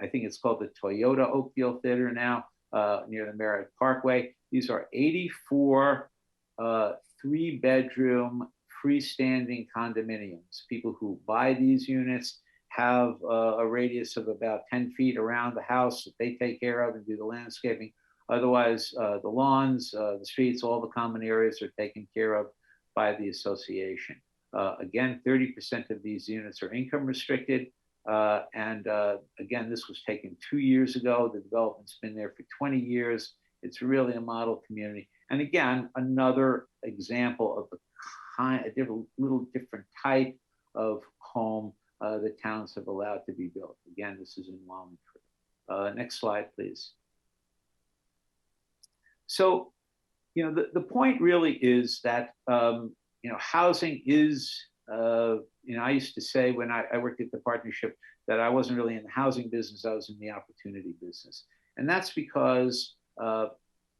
I think it's called the Toyota Oakdale Theater now, near the Merritt Parkway. These are 84 3-bedroom freestanding condominiums. People who buy these units have a radius of about 10 feet around the house that they take care of and do the landscaping. Otherwise, the lawns, the streets, all the common areas are taken care of by the association. Again, 30% of these units are income restricted. And again, this was taken 2 years ago. The development's been there for 20 years. It's really a model community. And again, another example of the kind, little different type of home that towns have allowed to be built. Again, this is in Wallingford. Next slide, please. So, you know, the point really is that, you know, housing is, you know, I used to say when I worked at the partnership that I wasn't really in the housing business, I was in the opportunity business. And that's because,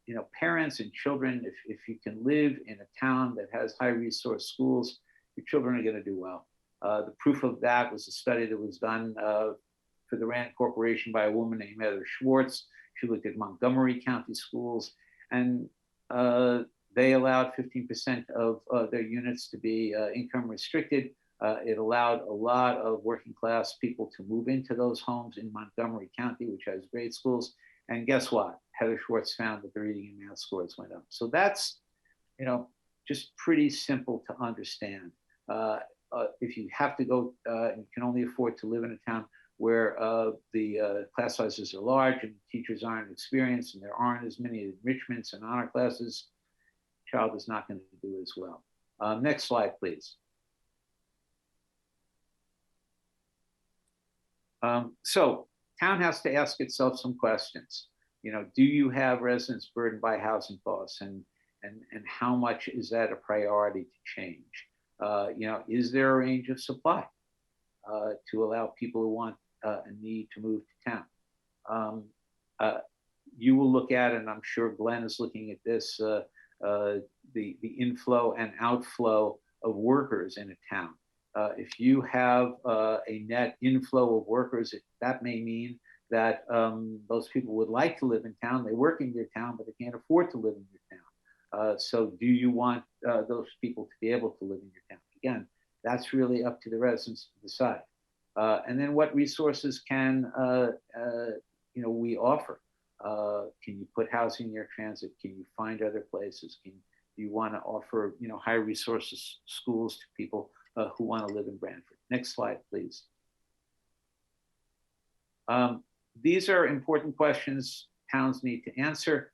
you know, parents and children, if you can live in a town that has high resource schools, your children are going to do well. The proof of that was a study that was done for the Rand Corporation by a woman named Heather Schwartz. She looked at Montgomery County schools, and they allowed 15% of their units to be income restricted. It allowed a lot of working class people to move into those homes in Montgomery County, which has great schools. And guess what? Heather Schwartz found that the reading and math scores went up. So that's, you know, just pretty simple to understand. If you have to go and can only afford to live in a town where the class sizes are large and teachers aren't experienced and there aren't as many enrichments and honor classes, child is not going to do as well. Next slide, please. So town has to ask itself some questions. Do you have residents burdened by housing costs, and how much is that a priority to change? Is there a range of supply to allow people who want and need to move to town? You will look at, and I'm sure Glenn is looking at this, the inflow and outflow of workers in a town. If you have a net inflow of workers, that may mean that those people would like to live in town. They work in your town, but they can't afford to live in your town. So do you want those people to be able to live in your town? Again, that's really up to the residents to decide. And then what resources can we offer? Can you put housing near transit? Can you find other places? Do you want to offer high resources schools to people who want to live in Branford? Next slide, please. These are important questions towns need to answer.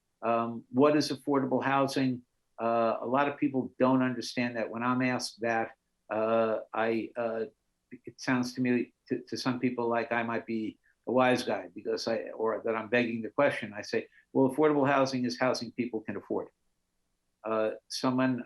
What is affordable housing? A lot of people don't understand that. When I'm asked that, it sounds to me, to some people, like I might be a wise guy or that I'm begging the question. I say, well, affordable housing is housing people can afford. Someone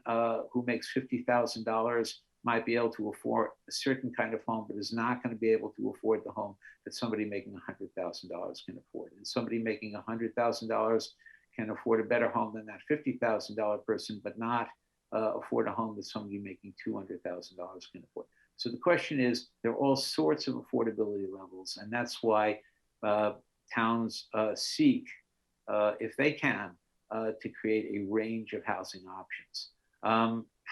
who makes $50,000 might be able to afford a certain kind of home, but is not going to be able to afford the home that somebody making $100,000 can afford. And somebody making $100,000 can afford a better home than that $50,000 person, but not afford a home that somebody making $200,000 can afford. So the question is, there are all sorts of affordability levels, and that's why towns seek, if they can, to create a range of housing options.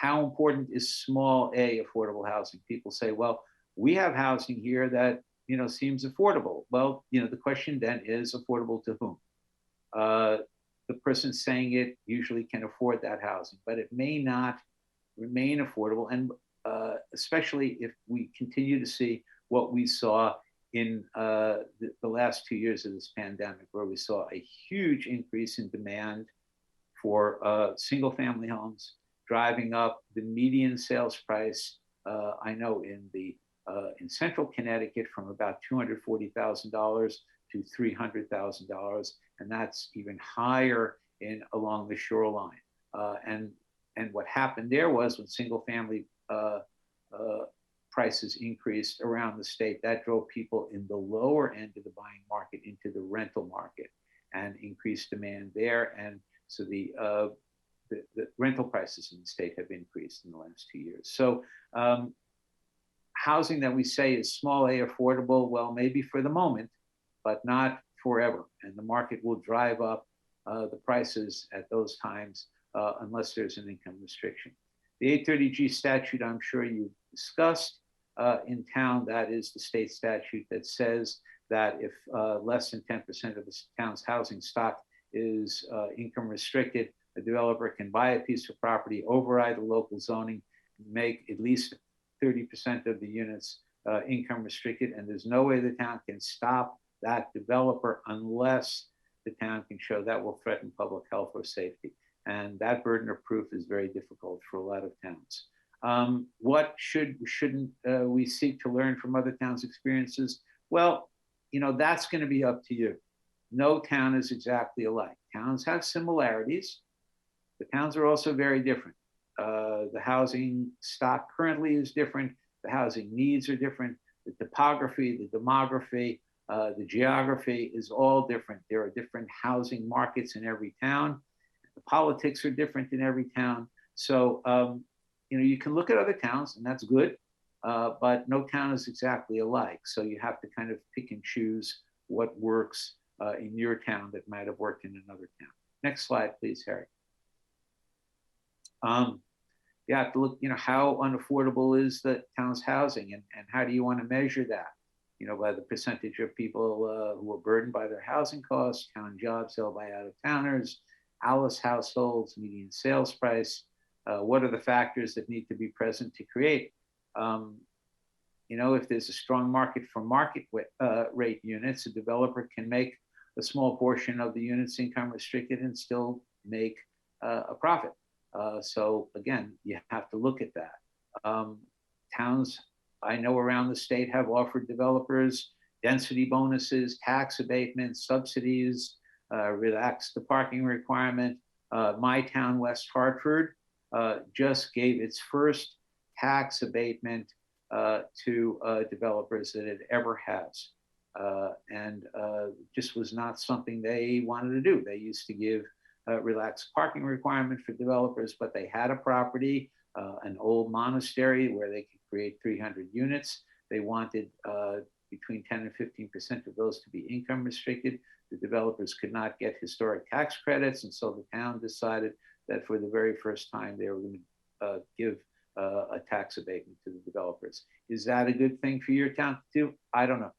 How important is small a affordable housing? People say, well, we have housing here that seems affordable. Well, the question then is, affordable to whom? The person saying it usually can afford that housing, but it may not remain affordable. And especially if we continue to see what we saw in the last 2 years of this pandemic, where we saw a huge increase in demand for single family homes, driving up the median sales price. I know in central Connecticut, from about $240,000 to $300,000, and that's even higher along the shoreline. And what happened there was, when single family prices increased around the state, that drove people in the lower end of the buying market into the rental market and increased demand there. And so the rental prices in the state have increased in the last 2 years. So housing that we say is small a affordable, well, maybe for the moment, but not forever. And the market will drive up the prices at those times unless there's an income restriction. The 830G statute, I'm sure you discussed in town. That is the state statute that says that if less than 10% of the town's housing stock is income restricted, a developer can buy a piece of property, override the local zoning, make at least 30% of the units income restricted, and there's no way the town can stop that developer unless the town can show that will threaten public health or safety. And that burden of proof is very difficult for a lot of towns. What shouldn't we seek to learn from other towns' experiences? Well, that's going to be up to you. No town is exactly alike. Towns have similarities, but towns are also very different. The housing stock currently is different. The housing needs are different. The topography, the demography, the geography is all different. There are different housing markets in every town. The politics are different in every town. So, you can look at other towns, and that's good, but no town is exactly alike. So you have to kind of pick and choose what works in your town that might have worked in another town. Next slide, please, Harry. You have to look, how unaffordable is the town's housing, and how do you want to measure that? By the percentage of people who are burdened by their housing costs, town jobs held by out-of-towners, Alice households, median sales price. What are the factors that need to be present to create? If there's a strong market for market rate units, a developer can make a small portion of the units income restricted and still make a profit. So again, you have to look at that. Towns I know around the state have offered developers density bonuses, tax abatements, subsidies, relaxed the parking requirement. My town, West Hartford, just gave its first tax abatement to developers that it ever has. And just was not something they wanted to do. They used to give relaxed parking requirement for developers, but they had a property, an old monastery where they could create 300 units. They wanted between 10 and 15% of those to be income restricted. The developers could not get historic tax credits, and so the town decided that for the very first time they were going to give a tax abatement to the developers. Is that a good thing for your town to do? I don't know.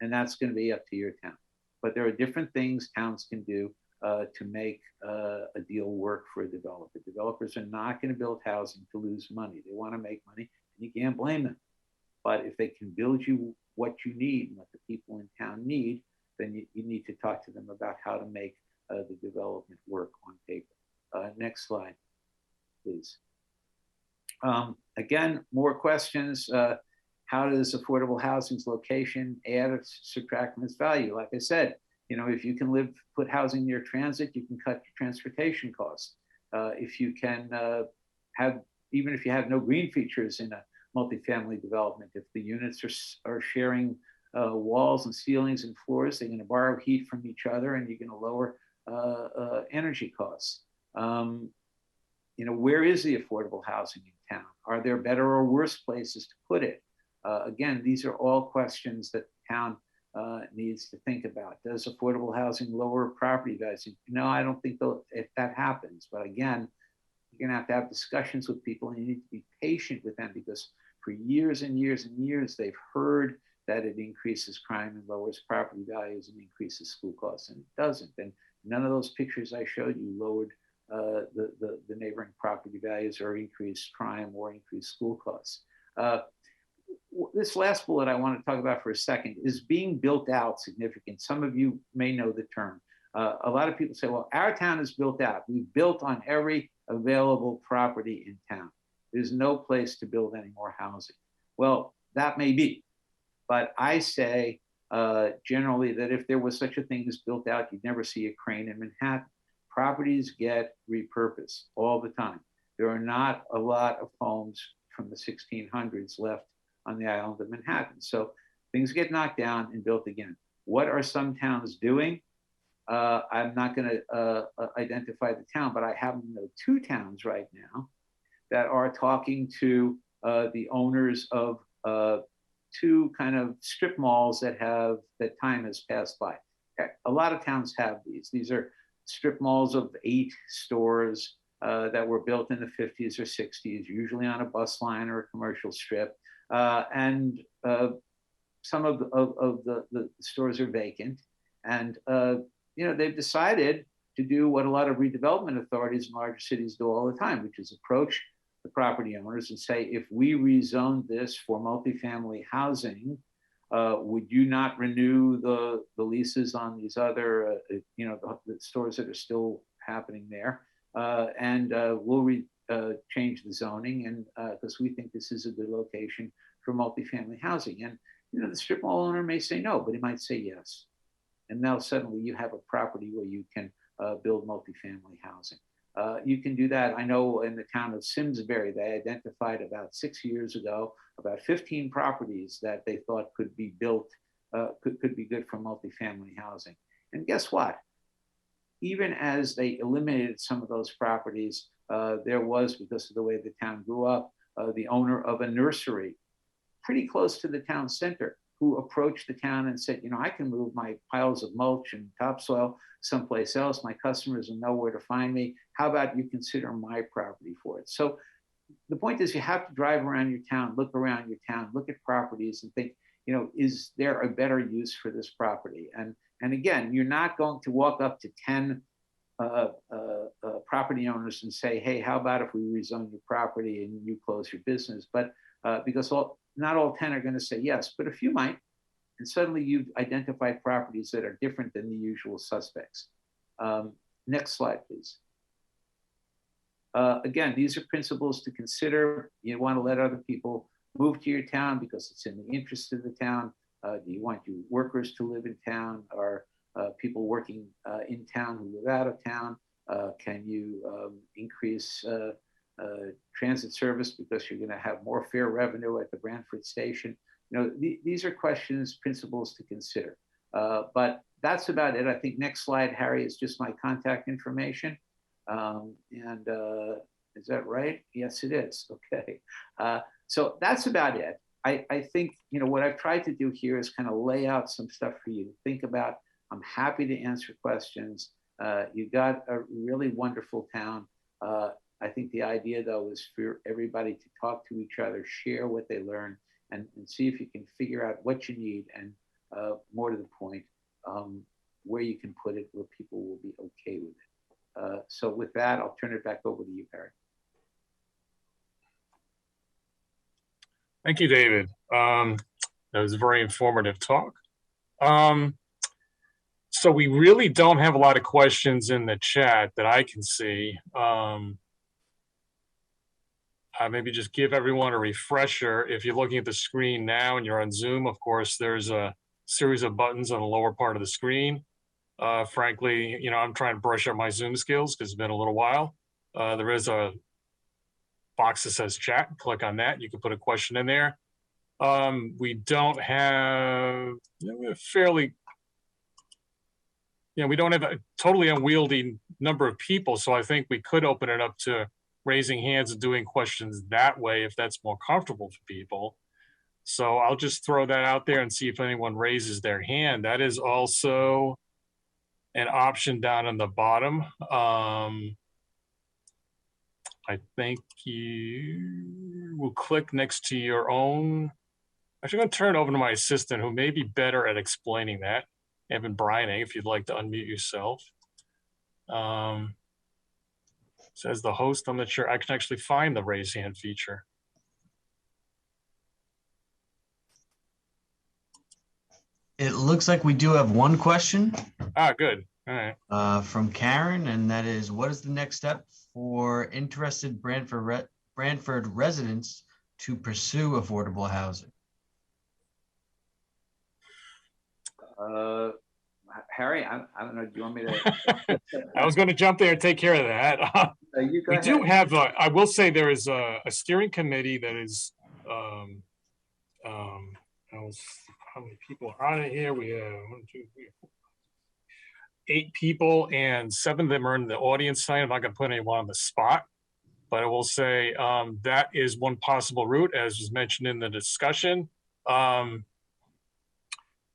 And that's going to be up to your town. But there are different things towns can do to make a deal work for a developer. Developers are not going to build housing to lose money. They want to make money, and you can't blame them. But if they can build you what you need and what the people in town need, then you need to talk to them about how to make the development work on paper. Next slide, please. Again, more questions. How does affordable housing's location add or subtract from its value? Like I said, you know, if you can put housing near transit, you can cut your transportation costs. If you can even if you have no green features in a multifamily development, if the units are sharing walls and ceilings and floors, they're going to borrow heat from each other, and you're going to lower energy costs. You know, where is the affordable housing in town? Are there better or worse places to put it? Again, these are all questions that the town needs to think about. Does affordable housing lower property values? No, I don't think if that happens. But again, you're going to have discussions with people, and you need to be patient with them, because for years and years and years, they've heard that it increases crime and lowers property values and increases school costs, and it doesn't. And none of those pictures I showed you lowered the neighboring property values or increased crime or increased school costs. This last bullet I want to talk about for a second is being built out significant. Some of you may know the term. A lot of people say, well, our town is built out. We've built on every available property in town. There's no place to build any more housing. Well, that may be, but I say generally that if there was such a thing as built out, you'd never see a crane in Manhattan. Properties get repurposed all the time. There are not a lot of homes from the 1600s left on the island of Manhattan. So things get knocked down and built again. What are some towns doing? I'm not going to identify the town, but I happen to know two towns right now that are talking to the owners of two kind of strip malls that time has passed by. A lot of towns have these. These are strip malls of 8 stores that were built in the 50s or 60s, usually on a bus line or a commercial strip. And some of the stores are vacant. And you know, they've decided to do what a lot of redevelopment authorities in larger cities do all the time, which is approach the property owners and say, if we rezone this for multifamily housing, would you not renew the leases on these other, you know, the stores that are still happening there? And we'll change the zoning, and because we think this is a good location for multifamily housing. And you know, the strip mall owner may say no, but he might say yes. And now suddenly you have a property where you can build multifamily housing. You can do that. I know in the town of Simsbury, they identified about 6 years ago about 15 properties that they thought could be built, could be good for multifamily housing. And guess what? Even as they eliminated some of those properties, there was, because of the way the town grew up, the owner of a nursery pretty close to the town center, who approached the town and said, you know, I can move my piles of mulch and topsoil someplace else. My customers will know where to find me. How about you consider my property for it? So the point is, you have to drive around your town, look around your town, look at properties and think, you know, is there a better use for this property? And again, you're not going to walk up to 10 property owners and say, hey, how about if we rezone your property and you close your business? But because not all 10 are going to say yes, but a few might. And suddenly you've identified properties that are different than the usual suspects. Next slide, please. Again, these are principles to consider. You want to let other people move to your town because it's in the interest of the town. Do you want your workers to live in town, or people working in town who live out of town? Can you increase transit service because you're going to have more fare revenue at the Branford station? These are questions, principles to consider. But that's about it. I think next slide, Harry, is just my contact information. Is that right? Yes, it is. Okay. So that's about it. I think, what I've tried to do here is kind of lay out some stuff for you to think about. I'm happy to answer questions. You got a really wonderful town. I think the idea, though, is for everybody to talk to each other, share what they learn, and see if you can figure out what you need, and more to the point, where you can put it where people will be okay with it. So with that, I'll turn it back over to you, Barry. Thank you, David. That was a very informative talk. So we really don't have a lot of questions in the chat that I can see. Maybe just give everyone a refresher. If you're looking at the screen now and you're on Zoom, of course, there's a series of buttons on the lower part of the screen. Frankly, I'm trying to brush up my Zoom skills because it's been a little while. There is a box that says chat. Click on that. You can put a question in there. We don't have we don't have a totally unwieldy number of people. So I think we could open it up to raising hands and doing questions that way if that's more comfortable for people. So I'll just throw that out there and see if anyone raises their hand. That is also an option down on the bottom. I think you will click next to your own. Actually, I'm going to turn it over to my assistant, who may be better at explaining that. Evan Bryning, if you'd like to unmute yourself. Says the host, I'm not sure I can actually find the raise hand feature. It looks like we do have one question. Ah, good. All right. From Karen, and that is, what is the next step for interested Branford residents to pursue affordable housing? Harry, I don't know. Do you want me to? I was going to jump there and take care of that. We do have, I will say there is a steering committee that is, how many people are on it here? We have 1, 2, 3, 4, 8 people, and 7 of them are in the audience tonight. I'm not going to put anyone on the spot, but I will say that is one possible route, as was mentioned in the discussion.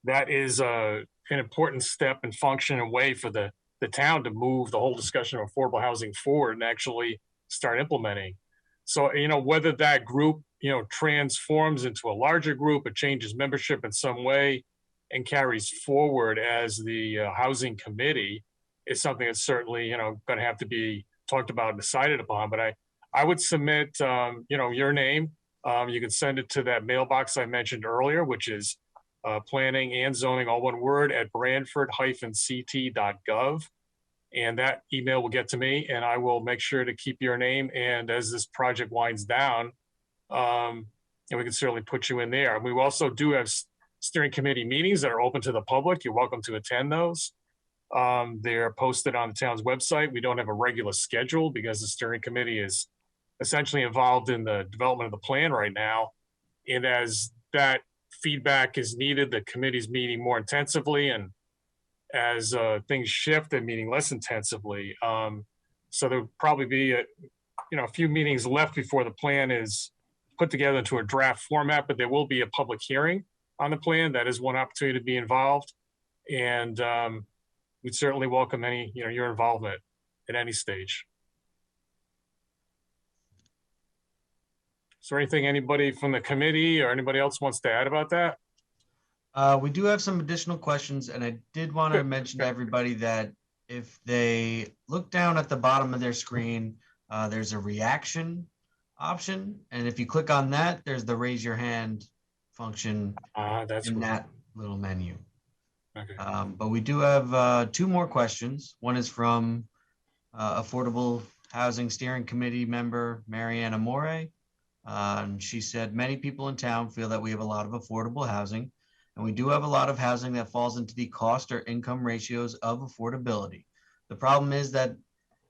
That is an important step and function and way for the town to move the whole discussion of affordable housing forward and actually start implementing. So, whether that group, transforms into a larger group, it changes membership in some way and carries forward as the housing committee is something that's certainly, going to have to be talked about and decided upon. But I would submit, your name. You can send it to that mailbox I mentioned earlier, which is planning and zoning, all one word, at branford-ct.gov. And that email will get to me, and I will make sure to keep your name. And as this project winds down, and we can certainly put you in there. We also do have steering committee meetings that are open to the public. You're welcome to attend those. They're posted on the town's website. We don't have a regular schedule because the steering committee is essentially involved in the development of the plan right now. And as that feedback is needed, the committee's meeting more intensively, and as things shift, they're meeting less intensively. So there'll probably be a few meetings left before the plan is put together into a draft format, but there will be a public hearing on the plan. That is one opportunity to be involved. And we'd certainly welcome any, your involvement at any stage. Is there anything anybody from the committee or anybody else wants to add about that? We do have some additional questions, and I did want to mention to everybody that if they look down at the bottom of their screen, there's a reaction option. And if you click on that, there's the raise your hand function in that little menu. Okay. But we do have 2 more questions. One is from Affordable Housing Steering Committee member, Mariana More. And she said, many people in town feel that we have a lot of affordable housing, and we do have a lot of housing that falls into the cost or income ratios of affordability. The problem is that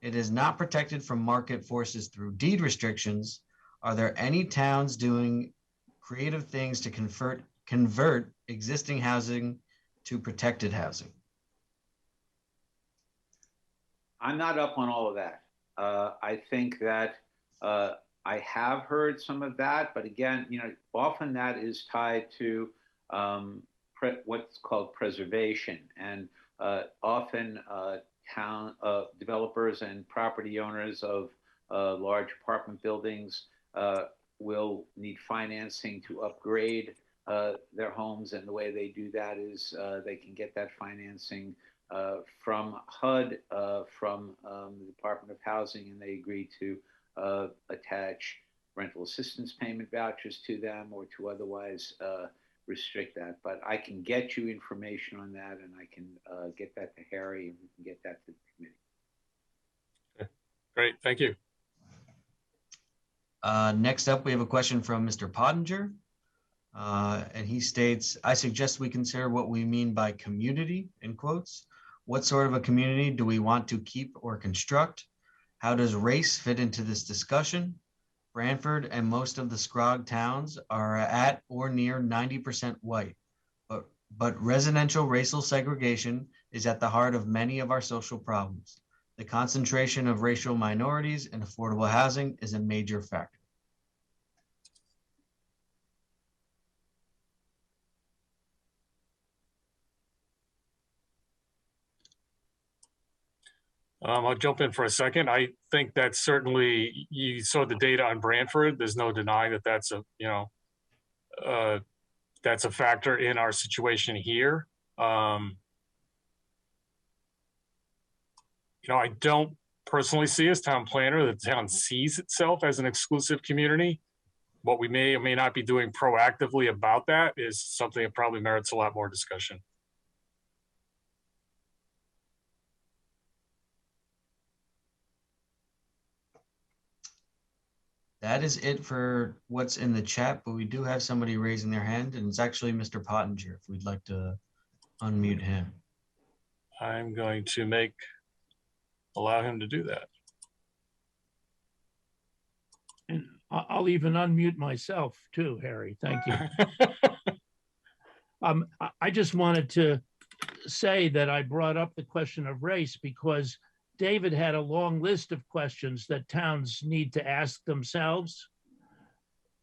it is not protected from market forces through deed restrictions. Are there any towns doing creative things to convert existing housing to protected housing? I'm not up on all of that. I think that I have heard some of that, but again, often that is tied to what's called preservation, and often town developers and property owners of large apartment buildings will need financing to upgrade their homes, and the way they do that is they can get that financing from HUD, from the Department of Housing, and they agree to attach rental assistance payment vouchers to them or to otherwise restrict that. But I can get you information on that, and I can get that to Harry, and we can get that to the committee. Okay. Great, thank you. Next up, we have a question from Mr. Pottinger. And he states, I suggest we consider what we mean by community, in quotes. What sort of a community do we want to keep or construct? How does race fit into this discussion? Branford and most of the Scrog towns are at or near 90% white, but residential racial segregation is at the heart of many of our social problems. The concentration of racial minorities in affordable housing is a major factor. I'll jump in for a second. I think that certainly, you saw the data on Branford. There's no denying that that's a factor in our situation here. I don't personally see as town planner that the town sees itself as an exclusive community. What we may or may not be doing proactively about that is something that probably merits a lot more discussion. That is it for what's in the chat, but we do have somebody raising their hand, and it's actually Mr. Pottinger, if we'd like to unmute him. I'm going to allow him to do that. And I'll even unmute myself too, Harry. Thank you. I just wanted to say that I brought up the question of race because David had a long list of questions that towns need to ask themselves.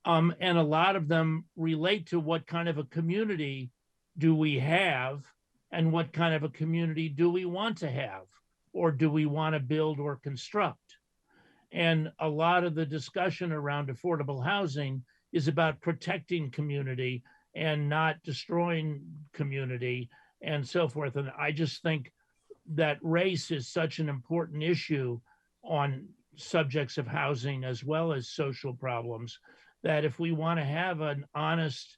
And a lot of them relate to what kind of a community do we have and what kind of a community do we want to have, or do we want to build or construct? And a lot of the discussion around affordable housing is about protecting community and not destroying community and so forth. And I just think that race is such an important issue on subjects of housing as well as social problems, that if we want to have an honest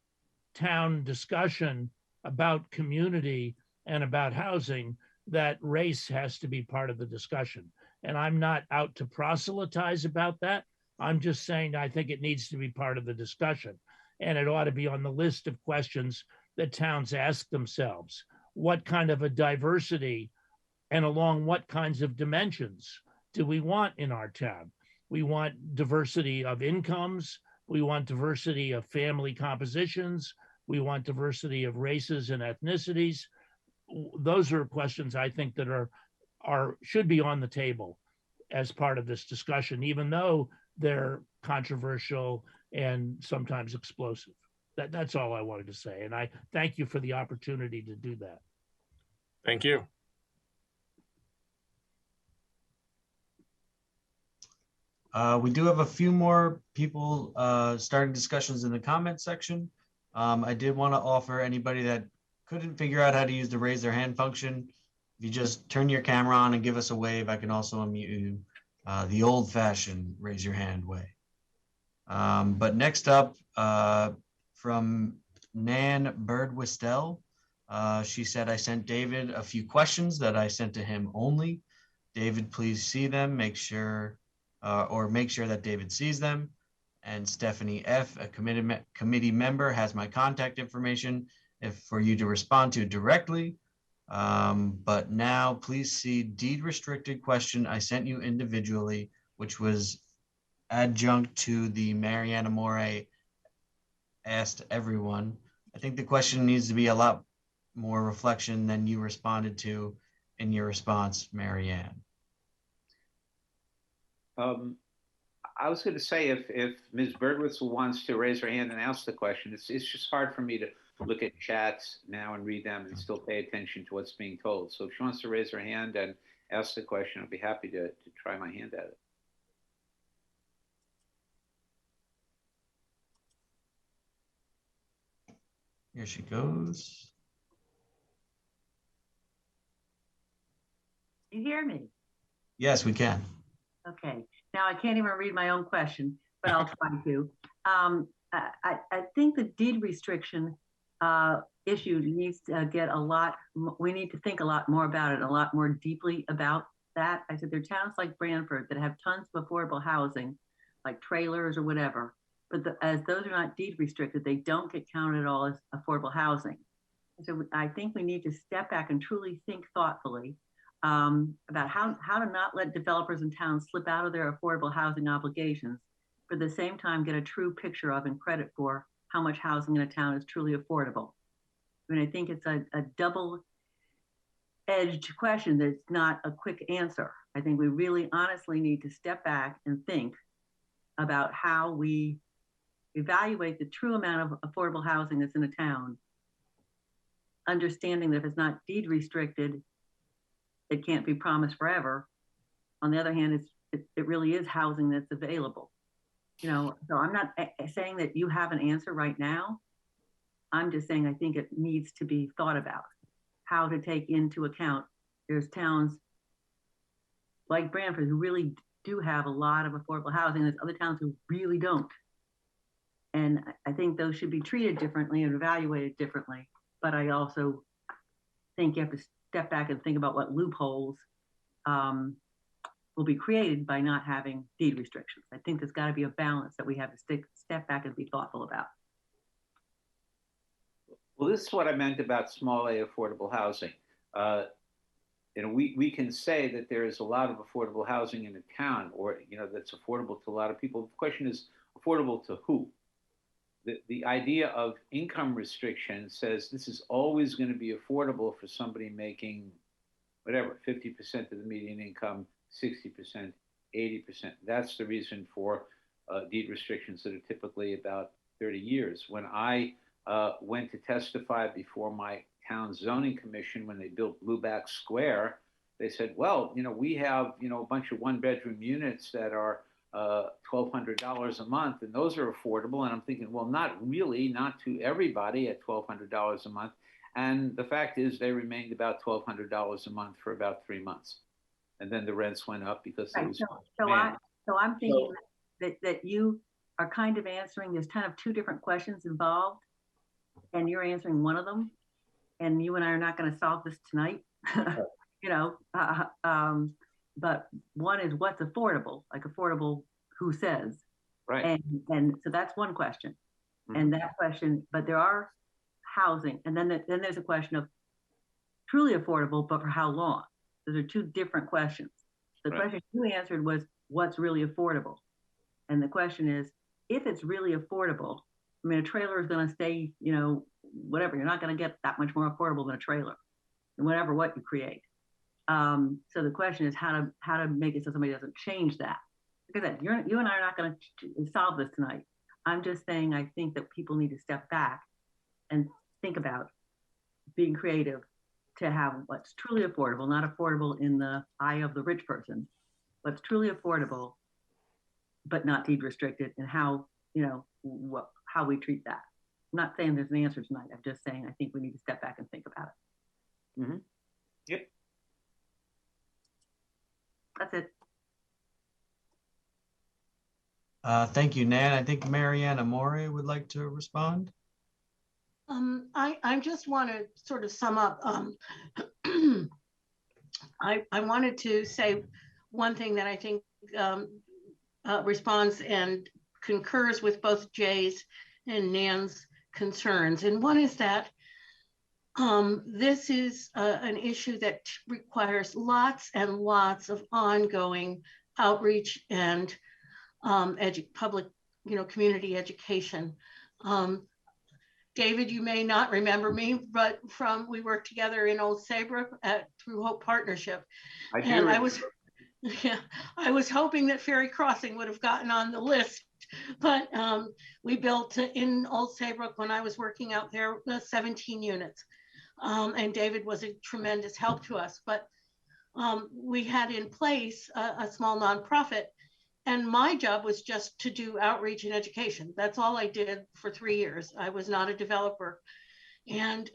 town discussion about community and about housing, that race has to be part of the discussion. And I'm not out to proselytize about that. I'm just saying I think it needs to be part of the discussion, and it ought to be on the list of questions that towns ask themselves. What kind of a diversity and along what kinds of dimensions do we want in our town? We want diversity of incomes. We want diversity of family compositions. We want diversity of races and ethnicities. Those are questions I think that should be on the table as part of this discussion, even though they're controversial and sometimes explosive. That's all I wanted to say. And I thank you for the opportunity to do that. Thank you. We do have a few more people starting discussions in the comment section. I did want to offer anybody that couldn't figure out how to use the raise their hand function, if you just turn your camera on and give us a wave, I can also unmute you the old-fashioned raise your hand way. But next up, from Nan Birdwistel, she said, I sent David a few questions that I sent to him only. David, please see them, make sure that David sees them. And Stephanie F., a committee member, has my contact information for you to respond to directly. But now please see deed restricted question I sent you individually, which was adjunct to the Mariana More asked everyone. I think the question needs to be a lot more reflection than you responded to in your response, Marianne. I was going to say if Ms. Bergwitz wants to raise her hand and ask the question, it's just hard for me to look at chats now and read them and still pay attention to what's being told. So if she wants to raise her hand and ask the question, I'd be happy to try my hand at it. Here she goes. You hear me? Yes, we can. Okay. Now I can't even read my own question, but I'll try to. I think the deed restriction issue needs to get a lot, we need to think a lot more about it, a lot more deeply about that. I said there are towns like Branford that have tons of affordable housing, like trailers or whatever, but as those are not deed restricted, they don't get counted at all as affordable housing. So I think we need to step back and truly think thoughtfully about how to not let developers and towns slip out of their affordable housing obligations, but at the same time get a true picture of and credit for how much housing in a town is truly affordable. I mean, I think it's a double-edged question that's not a quick answer. I think we really honestly need to step back and think about how we evaluate the true amount of affordable housing that's in a town, understanding that if it's not deed restricted, it can't be promised forever. On the other hand, it really is housing that's available. You know, so I'm not saying that you have an answer right now. I'm just saying I think it needs to be thought about how to take into account. There's towns like Branford who really do have a lot of affordable housing. There's other towns who really don't. And I think those should be treated differently and evaluated differently. But I also think you have to step back and think about what loopholes will be created by not having deed restrictions. I think there's got to be a balance that we have to step back and be thoughtful about. Well, this is what I meant about small A affordable housing. You know, we can say that there is a lot of affordable housing in a town, or you know, that's affordable to a lot of people. The question is, affordable to who? The idea of income restriction says this is always going to be affordable for somebody making whatever, 50% of the median income, 60%, 80%. That's the reason for deed restrictions that are typically about 30 years. When I went to testify before my town zoning commission when they built Blueback Square, they said, well, you know, we have, you know, a bunch of one-bedroom units that are $1,200 a month, and those are affordable. And I'm thinking, well, not really, not to everybody at $1,200 a month. And the fact is they remained about $1,200 a month for about 3 months. And then the rents went up because there was so I'm thinking that you are kind of answering, there's kind of two different questions involved, and you're answering one of them. And you and I are not going to solve this tonight, you know, but one is what's affordable, like affordable, who says, right? And so that's one question, and that question. But there are housing, and then there's a question of truly affordable, but for how long? Those are two different questions. The question you answered was what's really affordable, and the question is if it's really affordable. I mean, a trailer is going to stay, you know, whatever. You're not going to get that much more affordable than a trailer, no matter what you create. So the question is how to make it so somebody doesn't change that. Because you and I are not going to solve this tonight. I'm just saying I think that people need to step back and think about being creative to have what's truly affordable, not affordable in the eye of the rich person, what's truly affordable, but not deed restricted, and how, you know, how we treat that. I'm not saying there's an answer tonight. I'm just saying I think we need to step back and think about it. Mm-hmm. Yep. That's it. Thank you, Nan. I think Mariana More would like to respond. I just want to sort of sum up. I wanted to say one thing that I think responds and concurs with both Jay's and Nan's concerns. And one is that This is an issue that requires lots and lots of ongoing outreach and public, community education. David, you may not remember me, but we worked together in Old Saybrook through Hope Partnership. I do. And I was hoping that Ferry Crossing would have gotten on the list, but we built in Old Saybrook when I was working out there 17 units. And David was a tremendous help to us, but we had in place a small nonprofit, and my job was just to do outreach and education. That's all I did for 3 years. I was not a developer. And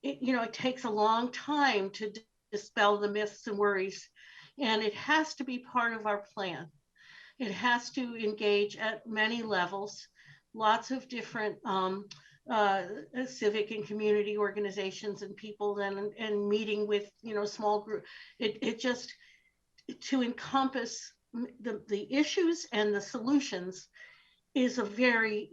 it takes a long time to dispel the myths and worries, and it has to be part of our plan. It has to engage at many levels, lots of different civic and community organizations and people, and meeting with small group. It just to encompass the issues and the solutions is a very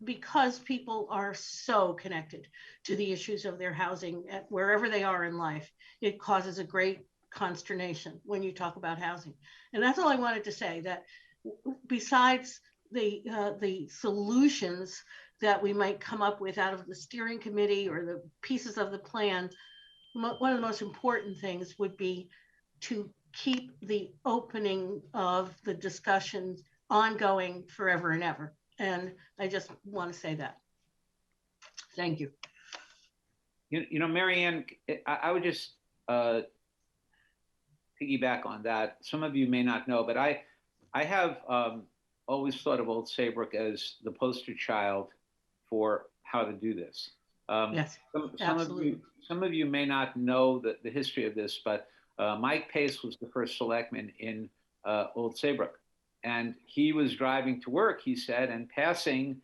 because people are so connected to the issues of their housing at wherever they are in life. It causes a great consternation when you talk about housing. And that's all I wanted to say, that besides the solutions that we might come up with out of the steering committee or the pieces of the plan, one of the most important things would be to keep the opening of the discussions ongoing forever and ever. And I just want to say that. Thank you. Mary Ann, I would just piggyback on that. Some of you may not know, but I have always thought of Old Saybrook as the poster child for how to do this. Yes, absolutely. Some of you may not know the history of this, but Mike Pace was the first selectman in Old Saybrook. And he was driving to work, he said, and passing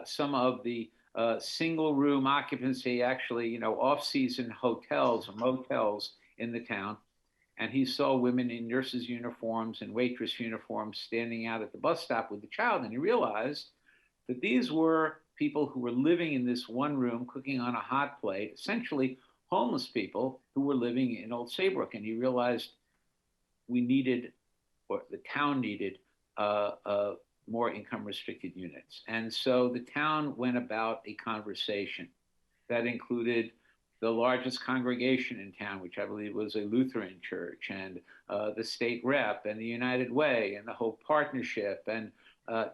some of the single room occupancy, actually, off-season hotels or motels in the town. And he saw women in nurses' uniforms and waitress uniforms standing out at the bus stop with the child. And he realized that these were people who were living in this one room, cooking on a hot plate, essentially homeless people who were living in Old Saybrook. And he realized we needed, or the town needed, more income restricted units. And so the town went about a conversation that included the largest congregation in town, which I believe was a Lutheran church, and the state rep, and the United Way, and the Hope Partnership, and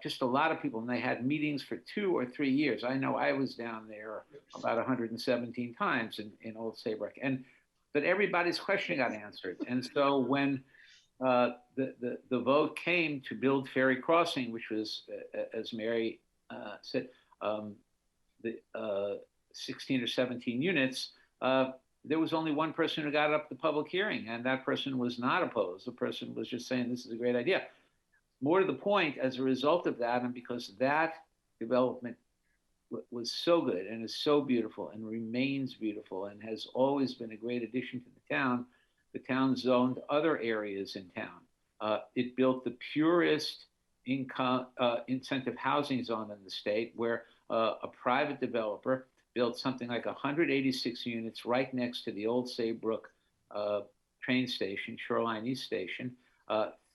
just a lot of people. And they had meetings for 2 or 3 years. I know I was down there about 117 times in Old Saybrook. But everybody's question got answered. And so when the vote came to build Ferry Crossing, which was, as Mary said, the 16 or 17 units, there was only one person who got up the public hearing, and that person was not opposed. The person was just saying, this is a great idea. More to the point, as a result of that, and because that development was so good and is so beautiful and remains beautiful and has always been a great addition to the town zoned other areas in town. It built the purest incentive housing zone in the state, where a private developer built something like 186 units right next to the old Saybrook train station, Shoreline East Station.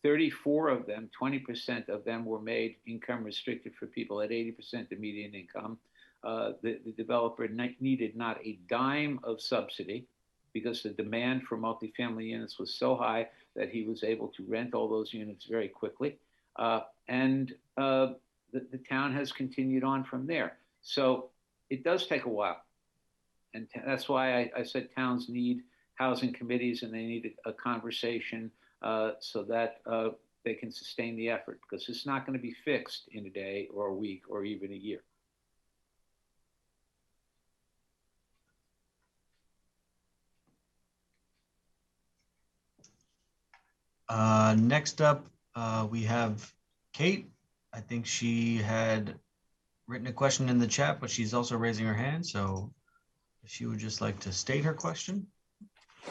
34 of them, 20% of them, were made income restricted for people at 80% of median income. The developer needed not a dime of subsidy, because the demand for multifamily units was so high that he was able to rent all those units very quickly. And the town has continued on from there. So it does take a while. And that's why I said towns need housing committees, and they need a conversation so that they can sustain the effort, because it's not going to be fixed in a day or a week or even a year. Next up, we have Kate. I think she had written a question in the chat, but she's also raising her hand. So if she would just like to state her question.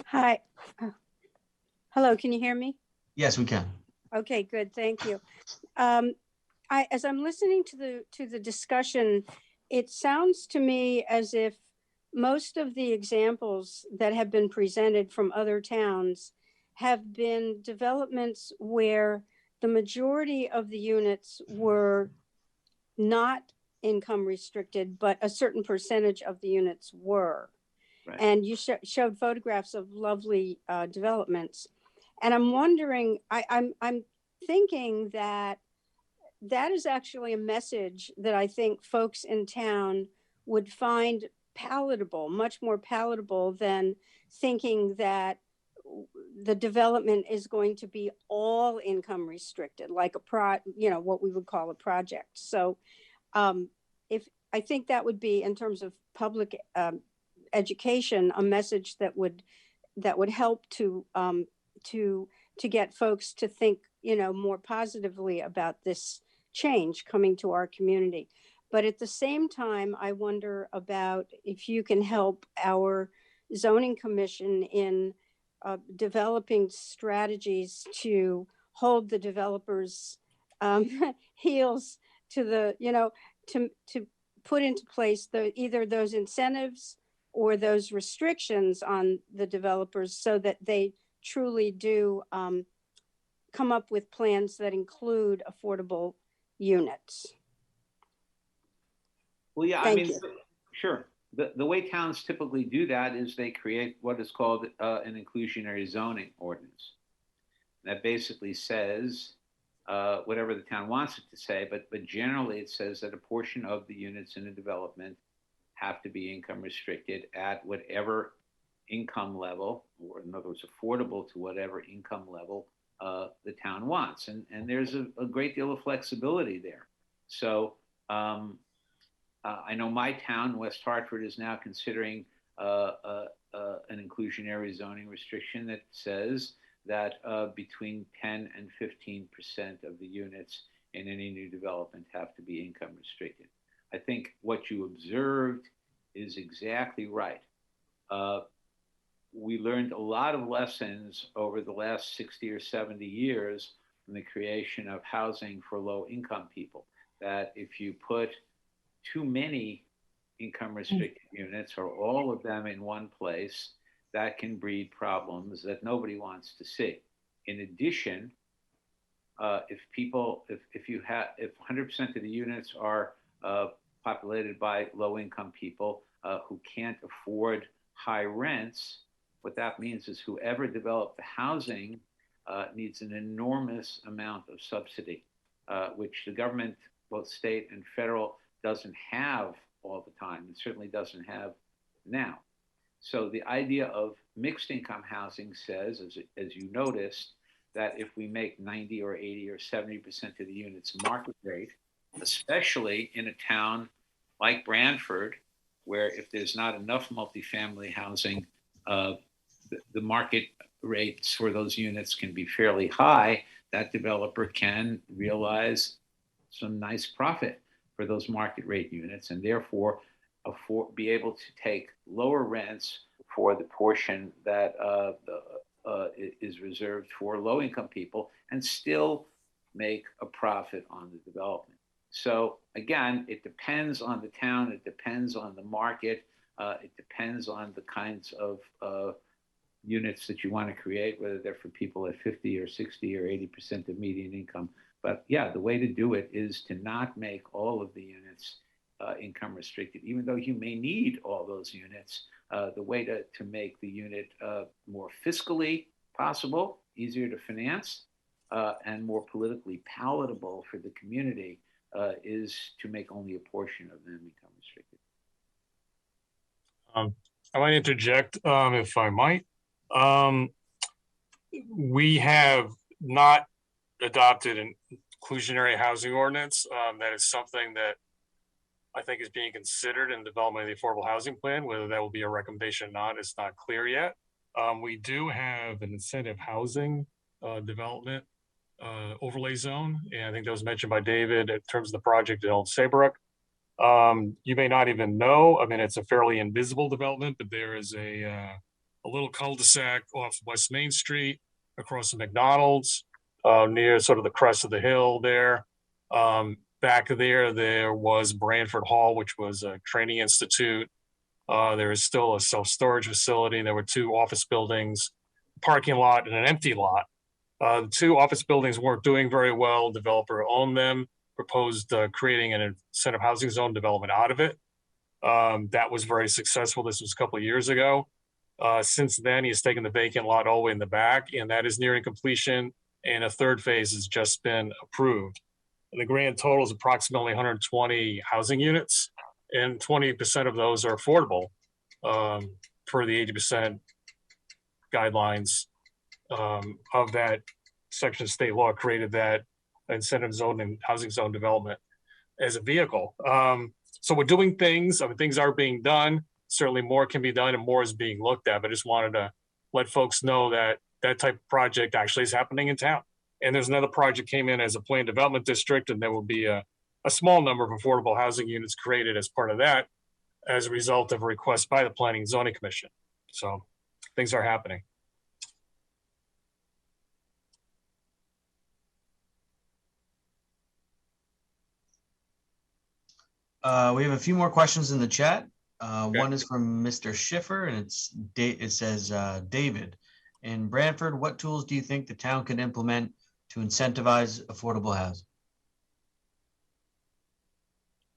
Hi. Hello, can you hear me? Yes, we can. Okay, good, thank you. As I'm listening to the discussion, it sounds to me as if most of the examples that have been presented from other towns have been developments where the majority of the units were not income restricted, but a certain percentage of the units were. Right. And you showed photographs of lovely developments. And I'm wondering, I'm thinking that that is actually a message that I think folks in town would find palatable, much more palatable than thinking that the development is going to be all income restricted, like what we would call a project. So if I think that would be, in terms of public education, a message that would help to get folks to think, more positively about this change coming to our community. But at the same time, I wonder about if you can help our zoning commission in developing strategies to hold the developers' heels to the, to put into place either those incentives or those restrictions on the developers, so that they truly do come up with plans that include affordable units. Well, yeah, Thank I mean, you. sure. The way towns typically do that is they create what is called an inclusionary zoning ordinance. That basically says whatever the town wants it to say, but generally it says that a portion of the units in a development have to be income restricted at whatever income level, or in other words, affordable to whatever income level the town wants. And there's a great deal of flexibility there. So I know my town, West Hartford, is now considering an inclusionary zoning restriction that says that between 10 and 15% of the units in any new development have to be income restricted. I think what you observed is exactly right. We learned a lot of lessons over the last 60 or 70 years from the creation of housing for low income people, that if you put too many income restricted units or all of them in one place, that can breed problems that nobody wants to see. In addition, if 100% of the units are populated by low income people who can't afford high rents, what that means is whoever developed the housing needs an enormous amount of subsidy, which the government, both state and federal, doesn't have all the time, and certainly doesn't have now. So the idea of mixed income housing says, as you noticed, that if we make 90 or 80 or 70% of the units market rate, especially in a town like Branford, where if there's not enough multifamily housing, the market rates for those units can be fairly high, that developer can realize some nice profit for those market rate units, and therefore be able to take lower rents for the portion that is reserved for low income people and still make a profit on the development. So again, it depends on the town, it depends on the market, it depends on the kinds of units that you want to create, whether they're for people at 50 or 60 or 80% of median income. But yeah, the way to do it is to not make all of the units income restricted, even though you may need all those units. The way to make the unit more fiscally possible, easier to finance, and more politically palatable for the community is to make only a portion of them income restricted. I might interject, if I might. We have not adopted an inclusionary housing ordinance. That is something that I think is being considered in the development of the affordable housing plan. Whether that will be a recommendation or not, it's not clear yet. We do have an incentive housing development overlay zone, and I think that was mentioned by David in terms of the project at Old Saybrook. You may not even know, I mean, it's a fairly invisible development, but there is a little cul-de-sac off West Main Street across the McDonald's near sort of the crest of the hill there. Back there was Branford Hall, which was a training institute. There is still a self-storage facility. There were 2 office buildings, parking lot, and an empty lot. The 2 office buildings weren't doing very well. Developer owned them, proposed creating an incentive housing zone development out of it. That was very successful. This was a couple of years ago. Since then, he has taken the vacant lot all the way in the back, and that is nearing completion. And a 3rd phase has just been approved. And the grand total is approximately 120 housing units, and 20% of those are affordable per the 80% guidelines of that section of state law created that incentive zone and housing zone development as a vehicle. So we're doing things. I mean, things are being done. Certainly more can be done and more is being looked at. But I just wanted to let folks know that that type of project actually is happening in town. And there's another project came in as a planned development district, and there will be a small number of affordable housing units created as part of that as a result of a request by the Planning and Zoning Commission. So things are happening. We have a few more questions in the chat. One is from Mr. Schiffer, and it says, David, in Branford, what tools do you think the town can implement to incentivize affordable housing?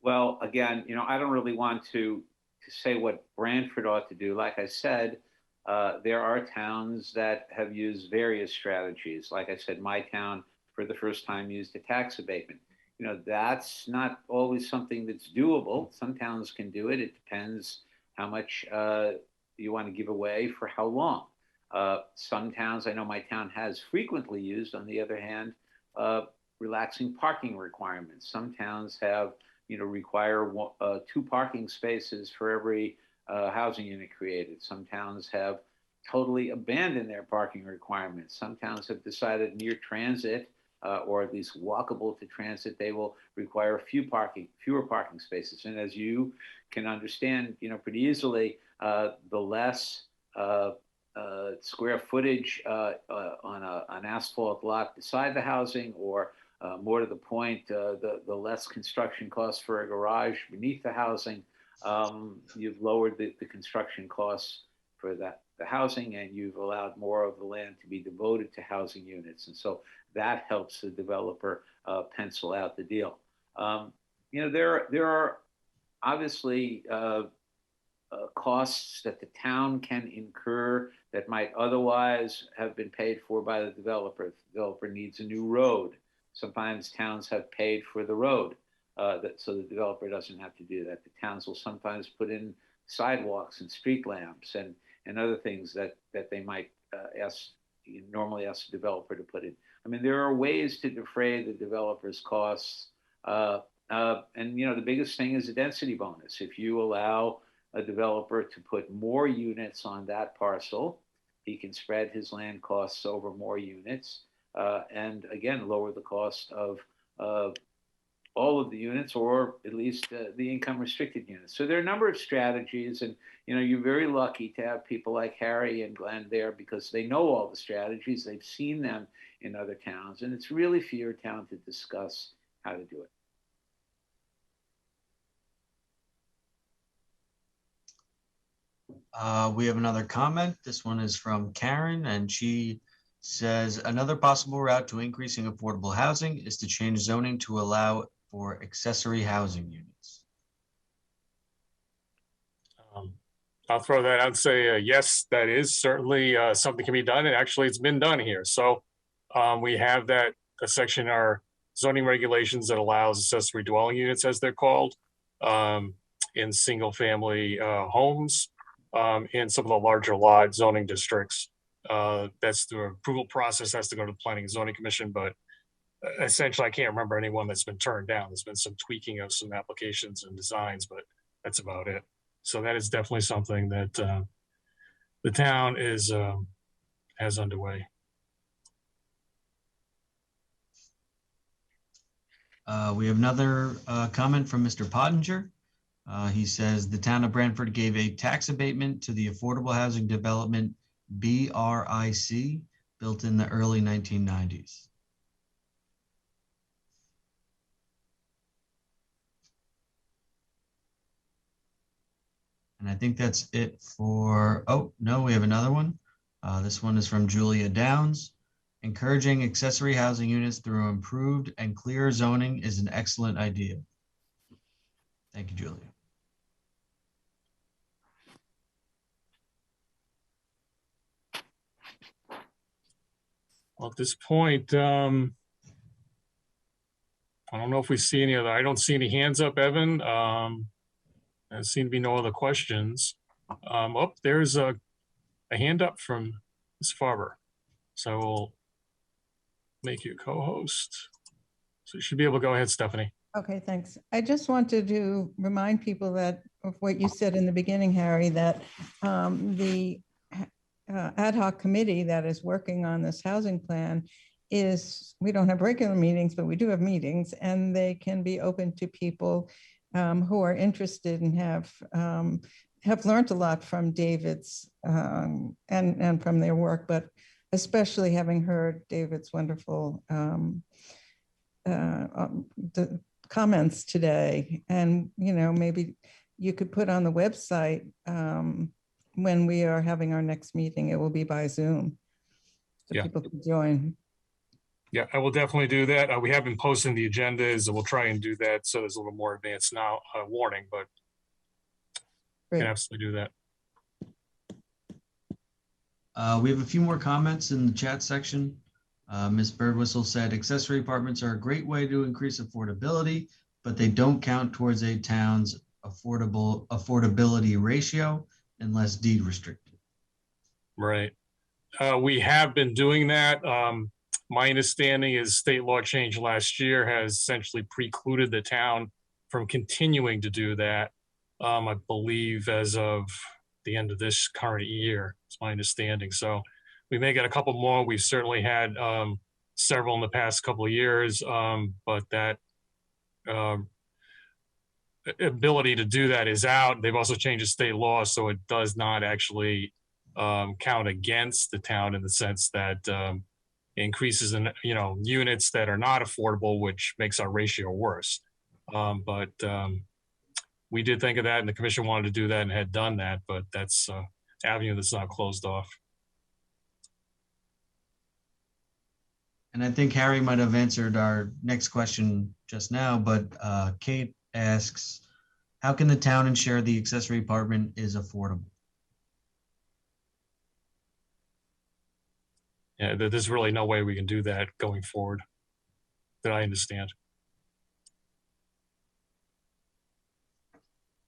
Well, again, I don't really want to say what Branford ought to do. Like I said, there are towns that have used various strategies. Like I said, my town, for the first time, used a tax abatement. That's not always something that's doable. Some towns can do it. It depends how much you want to give away for how long. Some towns, I know my town has frequently used, on the other hand, relaxing parking requirements. Some towns have, require 2 parking spaces for every housing unit created. Some towns have totally abandoned their parking requirements. Some towns have decided near transit, or at least walkable to transit, they will require fewer parking spaces. And as you can understand, pretty easily, the less square footage on an asphalt lot beside the housing, or more to the point, the less construction costs for a garage beneath the housing, you've lowered the construction costs for the housing, and you've allowed more of the land to be devoted to housing units. And so that helps the developer pencil out the deal. There are obviously costs that the town can incur that might otherwise have been paid for by the developer. If the developer needs a new road, sometimes towns have paid for the road, so the developer doesn't have to do that. The towns will sometimes put in sidewalks and street lamps and other things that they might normally ask the developer to put in. I mean, there are ways to defray the developer's costs. And the biggest thing is a density bonus. If you allow a developer to put more units on that parcel, he can spread his land costs over more units, and again, lower the cost of all of the units, or at least the income restricted units. So there are a number of strategies, and you're very lucky to have people like Harry and Glenn there, because they know all the strategies. They've seen them in other towns, and it's really for your town to discuss how to do it. We have another comment. This one is from Karen, and she says, another possible route to increasing affordable housing is to change zoning to allow for accessory housing units. I'll throw that out and say, yes, that is certainly something can be done. And actually it's been done here. So we have a section in our zoning regulations that allows accessory dwelling units, as they're called, in single family homes, in some of the larger lot zoning districts. That's the approval process has to go to the Planning and Zoning Commission, but essentially I can't remember anyone that's been turned down. There's been some tweaking of some applications and designs, but that's about it. So that is definitely something that the town has underway. We have another comment from Mr. Pottinger. He says the town of Branford gave a tax abatement to the affordable housing development BRIC, built in the early 1990s. And I think that's it for, oh, no, we have another one. This one is from Julia Downs. Encouraging accessory housing units through improved and clear zoning is an excellent idea. Thank you, Julia. Well, at this point, I don't know if we see any other, I don't see any hands up, Evan. There seem to be no other questions. Oh, there's a hand up from Ms. Farber. So we'll make you a co-host. So you should be able to go ahead, Stephanie. Okay, thanks. I just wanted to remind people that of what you said in the beginning, Harry, that the ad hoc committee that is working on this housing plan is, we don't have regular meetings, but we do have meetings, and they can be open to people who are interested and have learned a lot from David's and from their work, but especially having heard David's wonderful the comments today. And, you know, maybe you could put on the website when we are having our next meeting, it will be by Zoom. So people can join. Yeah, I will definitely do that. We have been posting the agendas, and we'll try and do that so there's a little more advanced now warning, but we can absolutely do that. We have a few more comments in the chat section. Ms. Birdwhistle said, accessory apartments are a great way to increase affordability, but they don't count towards a town's affordability ratio unless deed restricted. Right. We have been doing that. My understanding is state law change last year has essentially precluded the town from continuing to do that. I believe as of the end of this current year, it's my understanding. So we may get a couple more. We've certainly had several in the past couple of years, but that ability to do that is out. They've also changed the state law, so it does not actually count against the town in the sense that increases in units that are not affordable, which makes our ratio worse. But we did think of that, and the commission wanted to do that and had done that, but that's an avenue that's not closed off. And I think Harry might have answered our next question just now, but Kate asks, how can the town ensure the accessory apartment is affordable? Yeah, there's really no way we can do that going forward that I understand.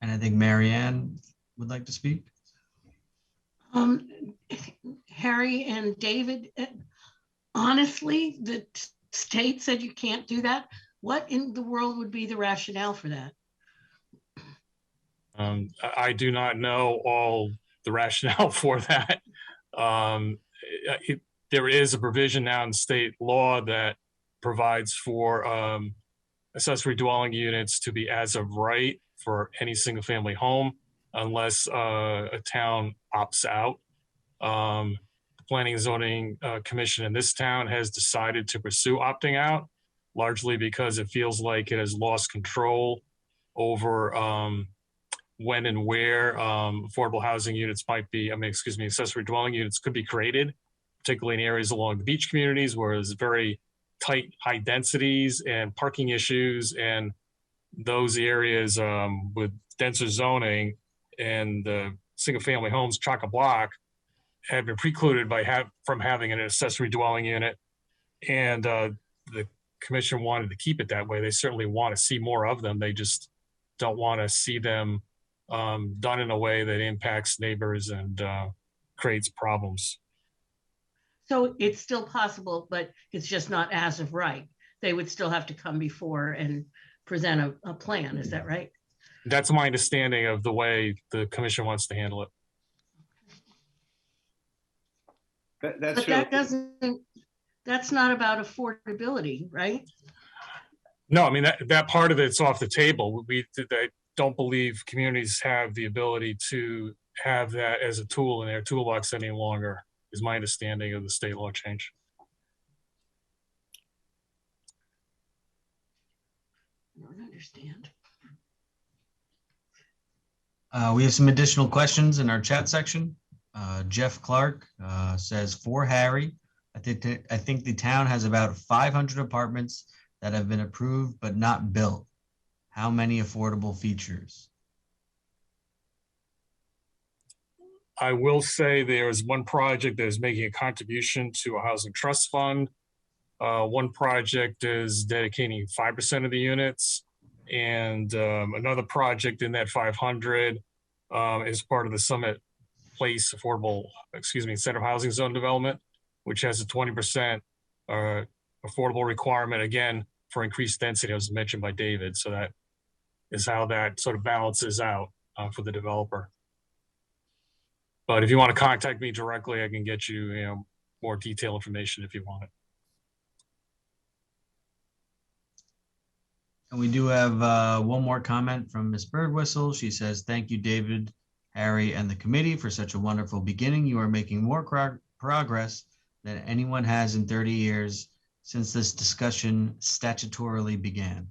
And I think Marianne would like to speak. Harry and David, honestly, the state said you can't do that. What in the world would be the rationale for that? I do not know all the rationale for that. There is a provision now in state law that provides for accessory dwelling units to be as of right for any single family home unless a town opts out. The Planning and Zoning Commission in this town has decided to pursue opting out, largely because it feels like it has lost control over when and where affordable housing units might be, accessory dwelling units could be created, particularly in areas along the beach communities where there's very tight, high densities and parking issues, and those areas with denser zoning and single family homes chock-a-block have been precluded from having an accessory dwelling unit. And the commission wanted to keep it that way. They certainly want to see more of them. They just don't want to see them done in a way that impacts neighbors and creates problems. So it's still possible, but it's just not as of right. They would still have to come before and present a plan. Is that right? That's my understanding of the way the commission wants to handle it. That's not about affordability, right? No, I mean, that part of it's off the table. I don't believe communities have the ability to have that as a tool in their toolbox any longer, is my understanding of the state law change. I don't understand. We have some additional questions in our chat section. Jeff Clark says, for Harry, I think the town has about 500 apartments that have been approved but not built. How many affordable features? I will say there's one project that is making a contribution to a housing trust fund. One project is dedicating 5% of the units, and another project in that 500 is part of the Summit Place incentive housing zone development, which has a 20% affordable requirement, again, for increased density, as mentioned by David. So that is how that sort of balances out for the developer. But if you want to contact me directly, I can get you, more detailed information if you want it. And we do have one more comment from Ms. Birdwhistle. She says, thank you, David, Harry, and the committee for such a wonderful beginning. You are making more progress than anyone has in 30 years since this discussion statutorily began.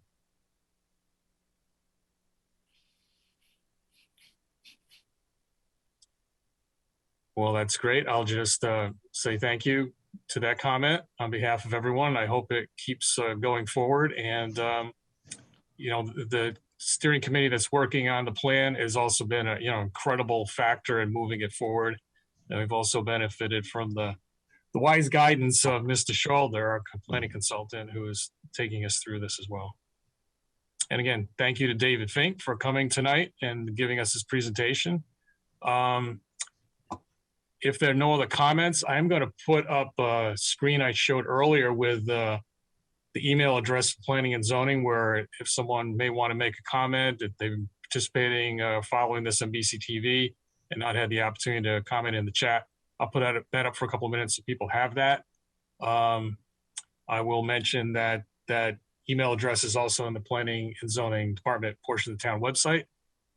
Well, that's great. I'll just say thank you to that comment on behalf of everyone. I hope it keeps going forward. And, the steering committee that's working on the plan has also been a, incredible factor in moving it forward. And we've also benefited from the wise guidance of Mr. Scholder, our planning consultant, who is taking us through this as well. And again, thank you to David Fink for coming tonight and giving us this presentation. If there are no other comments, I'm going to put up a screen I showed earlier with the email address for planning and zoning, where if someone may want to make a comment, if they've been participating, following this on BCTV and not had the opportunity to comment in the chat, I'll put that up for a couple of minutes so people have that. I will mention that email address is also in the planning and zoning department portion of the town website,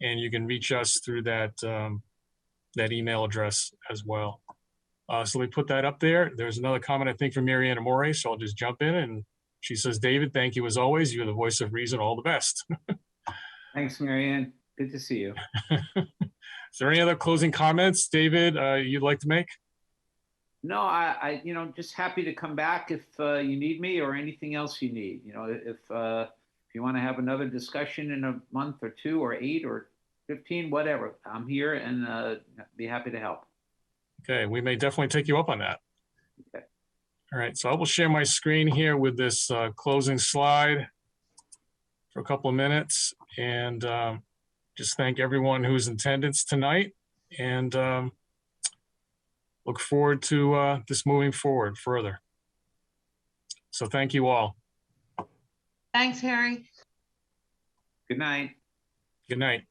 and you can reach us through that email address as well. So we put that up there. There's another comment, I think, from Mariana Amore, so I'll just jump in. And she says, David, thank you as always. You're the voice of reason. All the best. Thanks, Marianne. Good to see you. Is there any other closing comments, David, you'd like to make? No, I just happy to come back if you need me or anything else you need. If you want to have another discussion in a month or 2 or 8 or 15, whatever, I'm here and be happy to help. Okay, we may definitely take you up on that. Okay. All right, so I will share my screen here with this closing slide for a couple of minutes, and just thank everyone who's in attendance tonight, and look forward to this moving forward further. So thank you all. Thanks, Harry. Good night. Good night.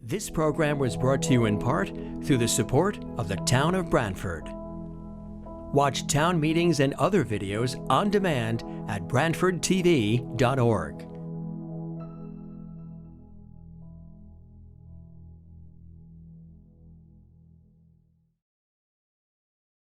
This program was brought to you in part through the support of the Town of Branford. Watch town meetings and other videos on demand at branfordtv.org.